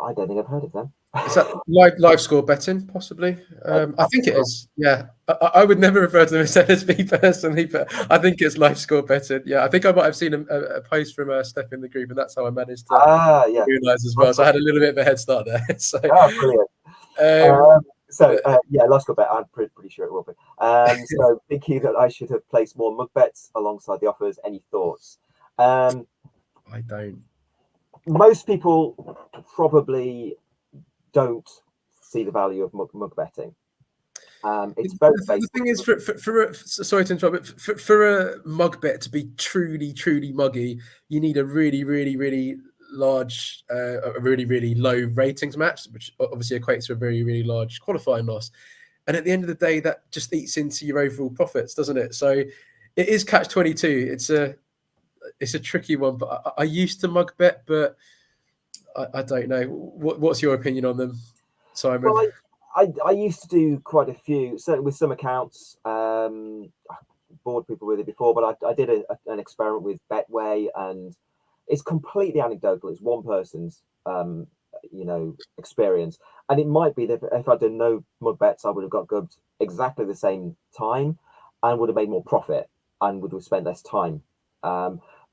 I don't think I've heard of them. Is that live score betting, possibly? I think it is. Yeah, I would never refer to them as LSB personally, but I think it's live score betting. Yeah, I think I might have seen a post from Steph in the group, and that's how I managed to realise as well. So I had a little bit of a head start there. So, brilliant. Live score bet. I'm pretty sure it will be. So thinking that I should have placed more mug bets alongside the offers. Any thoughts? I don't. Most people probably don't see the value of mug betting. It's very the thing is, sorry to interrupt, but for a mug bet to be truly muggy, you need a really large, a really low ratings match, which obviously equates to a very large qualifying loss. And at the end of the day, that just eats into your overall profits, doesn't it? So it is catch-22. It's a tricky one, but I used to mug bet, but I don't know. What's your opinion on them, Simon? Well, I used to do quite a few, certainly with some accounts. I bored people with it before, but I did an experiment with Betway, and it's completely anecdotal. It's one person's experience, and it might be that if I'd done no mug bets, I would have got gubbed exactly the same time and would have made more profit and would have spent less time.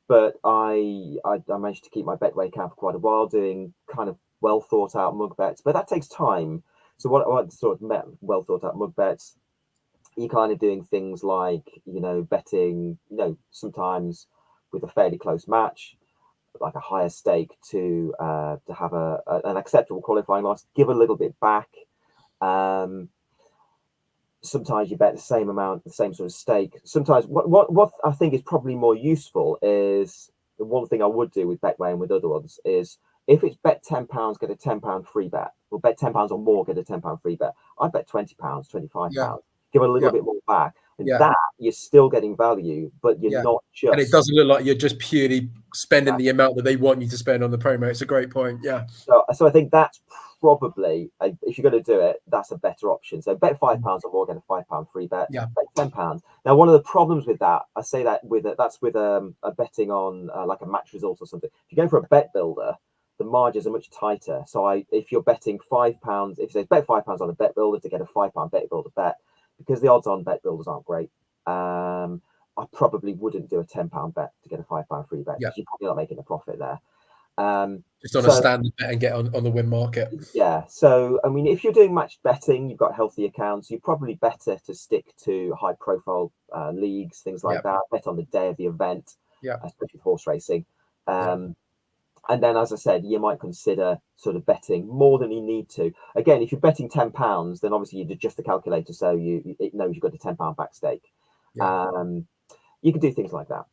But I managed to keep my Betway account for quite a while, doing kind of well thought out mug bets, but that takes time. So what sort of well thought out mug bets, you're kind of doing things like, betting, sometimes with a fairly close match, like a higher stake to have an acceptable qualifying loss, give a little bit back. Sometimes you bet the same amount, the same sort of stake. Sometimes what I think is probably more useful is the one thing I would do with Betway and with other ones is, if it's bet £10, get a £10 free bet, or bet £10 or more, get a £10 free bet. I bet £20, £25, give a little bit more back. And that you're still getting value, but you're not just. And it doesn't look like you're just purely spending the amount that they want you to spend on the promo. It's a great point. Yeah. So I think that's probably, if you're going to do it, that's a better option. So bet £5 or more, get a £5 free bet. Yeah. Bet £10. Now, one of the problems with that, I say that that's with a betting on like a match result or something. If you're going for a bet builder, the margins are much tighter. So if you're betting £5, if it says bet £5 on a bet builder to get a £5 bet builder bet, because the odds on bet builders aren't great, I probably wouldn't do a £10 bet to get a £5 free bet, because you're probably not making a profit there. Just on a standard bet and get on the win market. Yeah. So, I mean, if you're doing match betting, you've got healthy accounts, you're probably better to stick to high profile leagues, things like that. Bet on the day of the event, especially with horse racing. And then, as I said, you might consider sort of betting more than you need to. Again, if you're betting £10, then obviously you adjust the calculator so it knows you've got a £10 back stake. you can do things like that.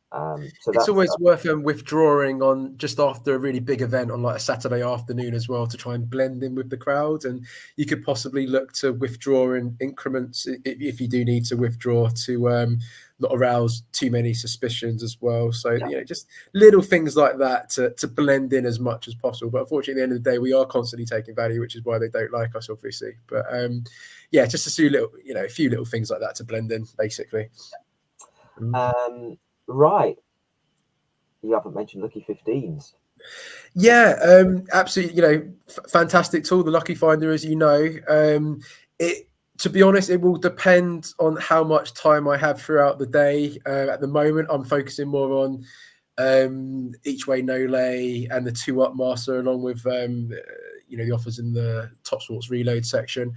So it's always worth withdrawing on just after a really big event on like a Saturday afternoon as well, to try and blend in with the crowd. And you could possibly look to withdraw in increments if you do need to withdraw, to not arouse too many suspicions as well. So just little things like that to blend in as much as possible. But unfortunately, at the end of the day, we are constantly taking value, which is why they don't like us, obviously. But just a few little things like that to blend in, basically. Right. You haven't mentioned Lucky 15s. Yeah, absolutely. Fantastic tool, the Lucky Finder, as you know. To be honest, it will depend on how much time I have throughout the day. At the moment, I'm focusing more on Each Way No Lay and the 2-Up Master, along with the offers in the Top Sports Reload section.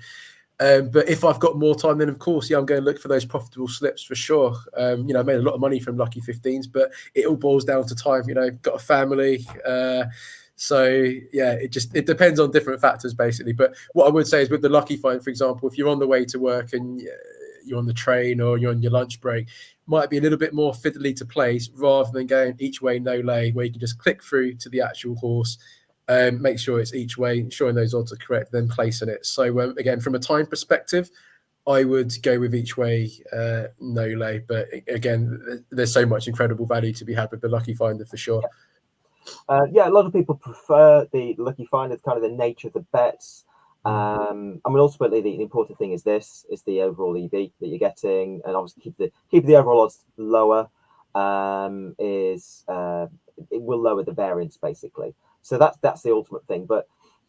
But if I've got more time, then of course, I'm going to look for those profitable slips for sure. I made a lot of money from Lucky 15s, but it all boils down to time. Got a family, so it depends on different factors basically. But what I would say is with the Lucky Find, for example, if you're on the way to work and you're on the train or you're on your lunch break, might be a little bit more fiddly to place rather than going Each Way No Lay, where you can just click through to the actual horse. Make sure it's each way, ensuring those odds are correct, then placing it. So again, from a time perspective, I would go with Each Way No Lay. But again, there's so much incredible value to be had with the Lucky Finder for sure. A lot of people prefer the Lucky Finder, kind of the nature of the bets. Ultimately, the important thing is the overall EV that you're getting, and obviously keep the overall odds lower. It will lower the variance basically. So that's the ultimate thing. But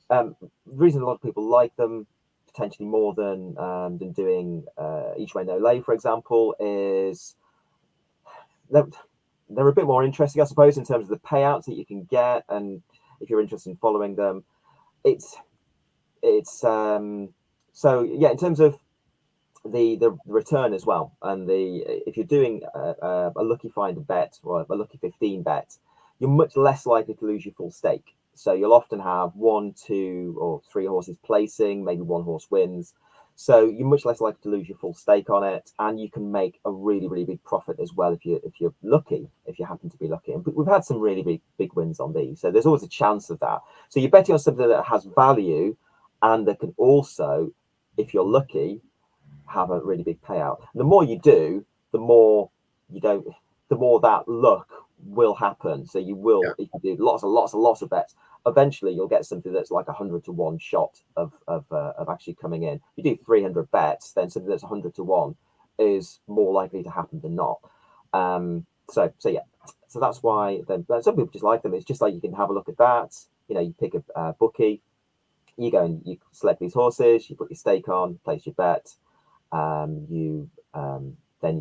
the reason a lot of people like them potentially more than doing Each Way No Lay, for example, is they're a bit more interesting, I suppose, in terms of the payouts that you can get, and if you're interested in following them, it's so yeah. In terms of the return as well, and if you're doing a Lucky Finder bet or a Lucky 15 bet, you're much less likely to lose your full stake. So you'll often have 1, 2, or 3 horses placing, maybe 1 horse wins. So you're much less likely to lose your full stake on it, and you can make a really, really big profit as well if you're lucky, if you happen to be lucky. And we've had some really big wins on these, so there's always a chance of that. So you're betting on something that has value, and that can also, if you're lucky, have a really big payout. And the more you do, the more that luck will happen. So you will, if you do lots of bets, eventually you'll get something that's like 100 to 1 shot of actually coming in. If you do 300 bets, then something that's 100 to 1 is more likely to happen than not. So that's why some people just like them. It's just like you can have a look at that. You pick a bookie, you go and you select these horses, you put your stake on, place your bet. Then you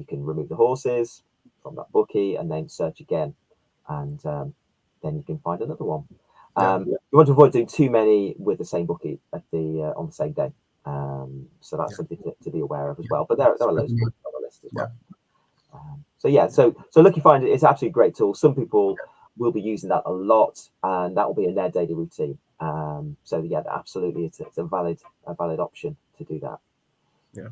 can remove the horses from that bookie and then search again, and then you can find another one. You want to avoid doing too many with the same bookie on the same day. So that's something to be aware of as well. But there are loads of on the list as well. So Lucky Finder is absolutely a great tool. Some people will be using that a lot, and that will be in their daily routine. Absolutely, it's a valid option to do that. Yeah.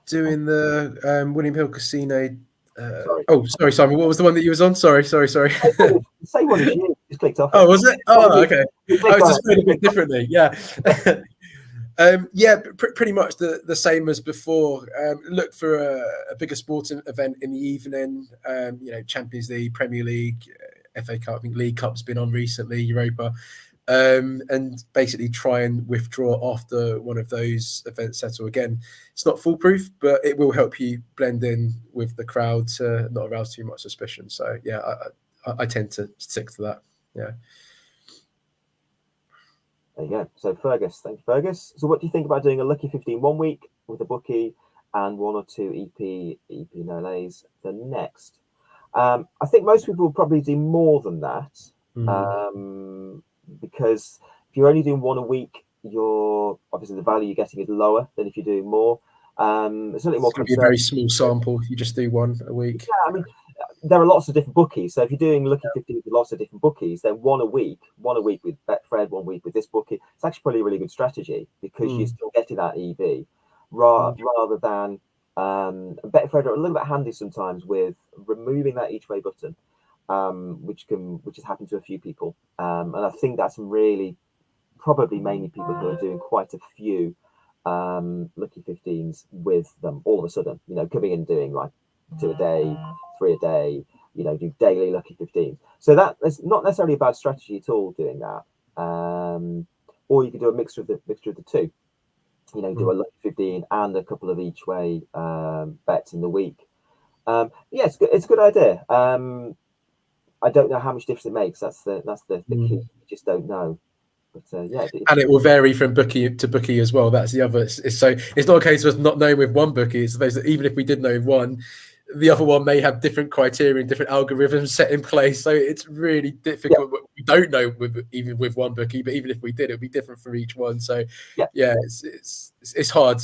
Doing the William Hill Casino. Sorry, Simon. What was the one that you was on? Sorry. Same one as you. Just clicked off. Oh, was it? Oh, okay. I was just playing a bit differently. Yeah. Pretty much the same as before. Look for a bigger sporting event in the evening. Champions League, Premier League, FA Cup. I think League Cup's been on recently, Europa. And basically try and withdraw after one of those events settle. Again, it's not foolproof, but it will help you blend in with the crowd to not arouse too much suspicion. So I tend to stick to that. Yeah. There you go. So Fergus, thank you, Fergus. So what do you think about doing a Lucky 15 1 week with a bookie and 1 or 2 EP no lays the next? I think most people will probably do more than that. Because if you're only doing 1 a week, obviously the value you're getting is lower than if you're doing more. It's certainly more. It's going to be a very small sample if you just do 1 a week. Yeah, I mean, there are lots of different bookies. So if you're doing Lucky 15 with lots of different bookies, then 1 a week with Betfred, 1 week with this bookie, it's actually probably a really good strategy because you're still getting that EV rather than Betfred are a little bit handy sometimes with removing that each way button, which has happened to a few people, and I think that's really probably mainly people who are doing quite a few lucky 15s with them all of a sudden, coming in doing like 2 a day, 3 a day, do daily lucky 15s. So that's not necessarily a bad strategy at all, doing that. Or you could do a mixture of the two. Do a lucky 15 and a couple of each way bets in the week. Yeah, it's good. It's a good idea. I don't know how much difference it makes. That's the key. You just don't know. But yeah, and it will vary from bookie to bookie as well. That's the other. So it's not a case of us not knowing with one bookie. It's that even if we did know one, the other one may have different criteria and different algorithms set in place. So it's really difficult. Yeah. We don't know even with one bookie, but even if we did, it'd be different for each one. So yeah, it's hard.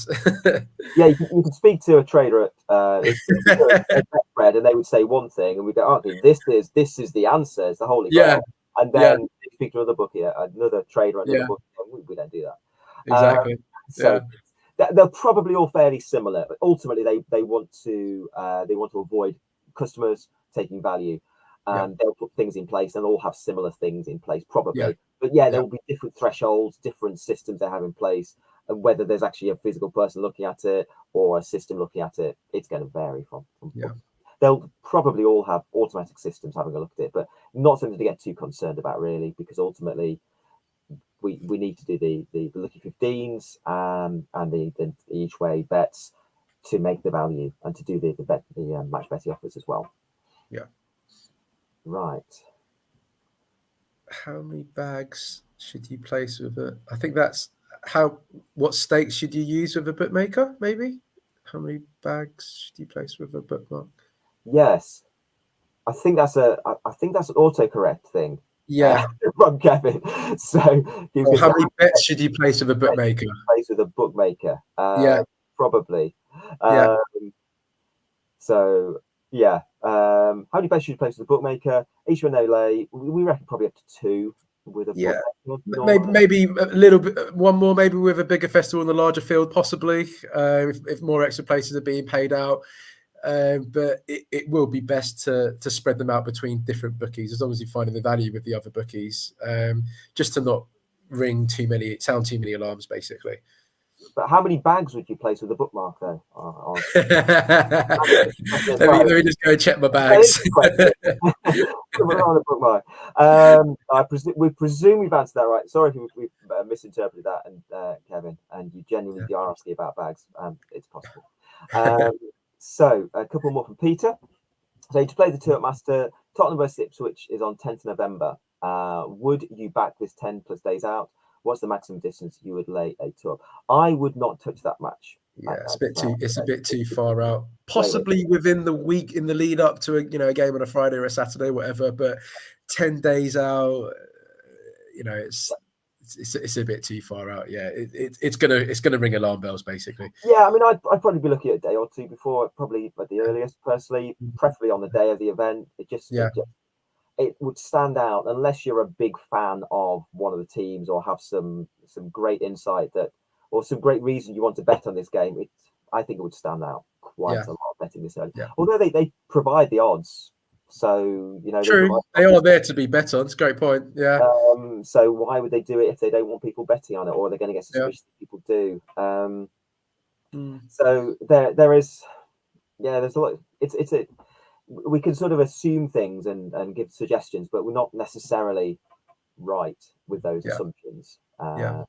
Yeah, you can speak to a trader at Betfred, and they would say one thing, and we go, "Oh, this is the answer. It's the holy grail." And then speak to another bookie, another trader, another bookie. We don't do that. Exactly. So they're probably all fairly similar, but ultimately they want to avoid customers taking value. They'll put things in place, and all have similar things in place, probably. But there will be different thresholds, different systems they have in place, and whether there's actually a physical person looking at it or a system looking at it, it's going to vary from. They'll probably all have automatic systems having a look at it, but not something to get too concerned about, really, because ultimately we need to do the lucky 15s and the each way bets to make the value and to do the match betting offers as well. Yeah. Right. How many bags should you place with it? I think that's what stakes should you use with a bookmaker, maybe? How many bags should you place with a bookmark? Yes. I think that's an autocorrect thing. Yeah. From Kevin. So how many bets should you place with a bookmaker? Place with a bookmaker. Probably. So yeah. How many bets should you place with a bookmaker? Each one they lay. We reckon probably up to 2 with a bookmaker. Maybe a little bit, one more, maybe with a bigger festival in the larger field, possibly. If more extra places are being paid out. But it will be best to spread them out between different bookies, as long as you're finding the value with the other bookies, just to not sound too many alarms, basically. But how many bags would you place with a bookmark, though? Let me just go and check my bags. On a bookmark. We presume we've answered that right. Sorry if we've misinterpreted that, and Kevin, and you genuinely are asking about bags. It's possible. So a couple more from Peter. So to play the Tour Master, Tottenham vs Ipswich is on 10th November. Would you back this 10 plus days out? What's the maximum distance you would lay a tour? I would not touch that match. Yeah, it's a bit too far out. Possibly within the week in the lead up to a game on a Friday or a Saturday, whatever. But 10 days out, it's a bit too far out. Yeah, it's gonna ring alarm bells, basically. Yeah, I mean, I'd probably be looking at a day or two before, probably at the earliest, personally, preferably on the day of the event. It would stand out unless you're a big fan of one of the teams or have some great insight or some great reason you want to bet on this game. I think it would stand out quite a lot betting this early. Yeah. Although they provide the odds, so true, they are there to be bet on. It's a great point. Yeah. So why would they do it if they don't want people betting on it, or they're going to get suspicious if people do? So there is, there's a lot. We can sort of assume things and give suggestions, but we're not necessarily right with those assumptions. So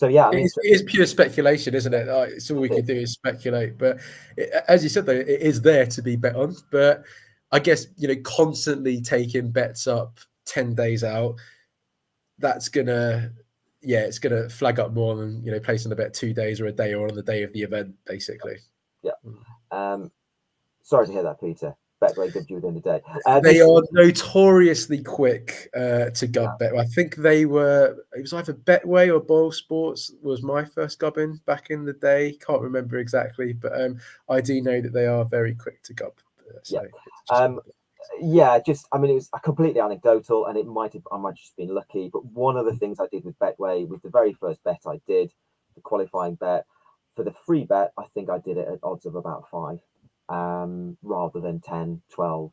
I mean, it is pure speculation, isn't it? It's all we can do is speculate. But as you said, though, it is there to be bet on. But I guess constantly taking bets up 10 days out, that's gonna it's gonna flag up more than placing a bet 2 days or a day or on the day of the event, basically. Yeah. Sorry to hear that, Peter. Betway gives you within the day. They are notoriously quick to gub bet. I think it was either Betway or Boyle Sports was my first gubbing back in the day. Can't remember exactly, but I do know that they are very quick to gub. I mean, it was completely anecdotal, and I might have just been lucky. But one of the things I did with Betway was the very first bet I did, the qualifying bet. for the free bet, I think I did it at odds of about 5, rather than 10, 12,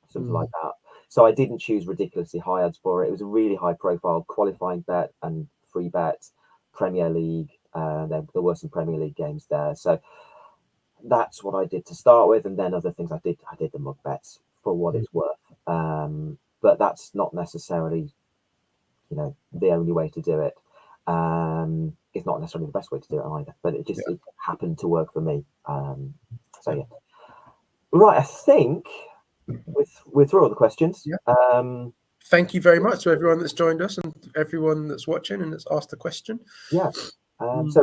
something like that. So I didn't choose ridiculously high odds for it. It was a really high profile qualifying bet and free bet, Premier League. There were some Premier League games there. So that's what I did to start with. And then other things I did the mug bets for what it's worth. But that's not necessarily, the only way to do it. It's not necessarily the best way to do it either, but it happened to work for me. So yeah. Right, I think we're through all the questions. Thank you very much to everyone that's joined us and everyone that's watching and that's asked a question. So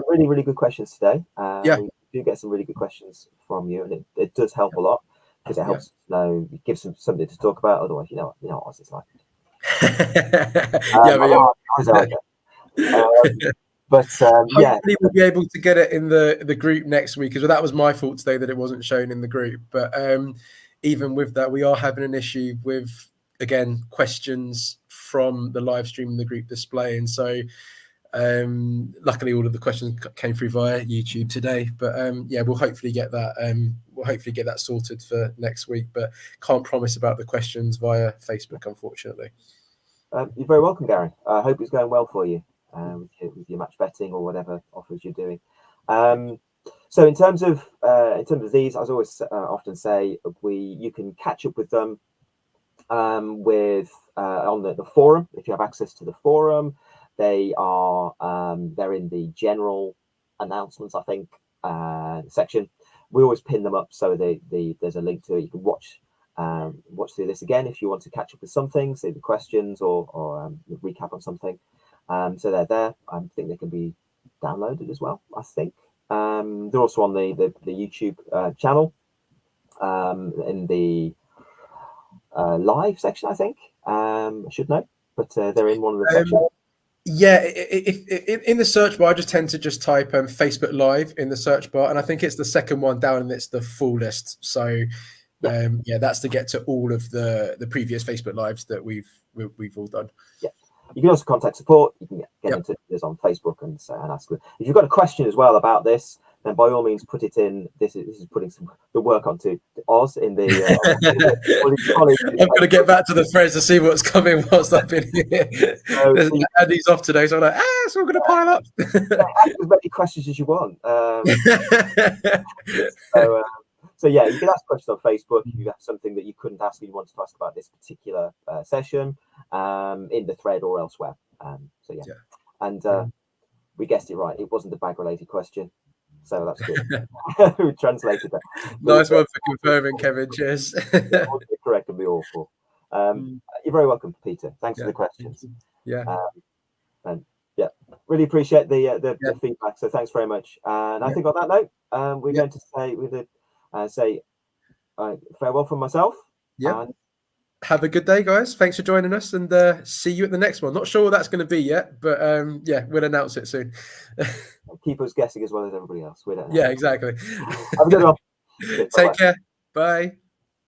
really, really good questions today. We do get some really good questions from you, and it does help a lot because it helps know, it gives them something to talk about. Otherwise, you know what Oz is like. Hopefully we'll be able to get it in the group next week, because that was my fault today that it wasn't shown in the group. But even with that, we are having an issue with, again, questions from the live stream in the group display, and so luckily all of the questions came through via YouTube today. But we'll hopefully get that sorted for next week, but can't promise about the questions via Facebook, unfortunately. You're very welcome, Gary. I hope it's going well for you with your match betting or whatever offers you're doing. So in terms of these, as I always often say, you can catch up with them on the forum. If you have access to the forum, they're in the general announcements, I think, section. We always pin them up, so there's a link to it. You can watch through this again if you want to catch up with something, say the questions or recap on something. So they're there. I think they can be downloaded as well, I think. They're also on the YouTube channel in the live section, I think. I should know, but they're in one of the sections. If in the search bar, I just tend to just type Facebook Live in the search bar, and I think it's the second one down, and it's the full list. So that's to get to all of the previous Facebook Lives that we've all done. You can also contact support. You can get in touch with us on Facebook and ask them. If you've got a question as well about this, then by all means put it in. This is putting the work onto Oz in the. I'm going to get back to the threads to see what's coming whilst I've been here. Andy's off today, so I'm like, it's all going to pile up. Ask as many questions as you want. So you can ask questions on Facebook if you have something that you couldn't ask and you wanted to ask about this particular session in the thread or elsewhere. And we guessed it right. It wasn't a bag-related question, so that's good. We translated that. Nice one for confirming, Kevin. Cheers. Correct and be awful. You're very welcome, Peter. Thanks for the questions. Really appreciate the feedback. So thanks very much. And I think on that note, we're going to say farewell from myself. Have a good day, guys. Thanks for joining us, and see you at the next one. Not sure what that's going to be yet, but we'll announce it soon. Keep us guessing as well as everybody else. We don't know. Exactly. Have a good one. Take care. Bye.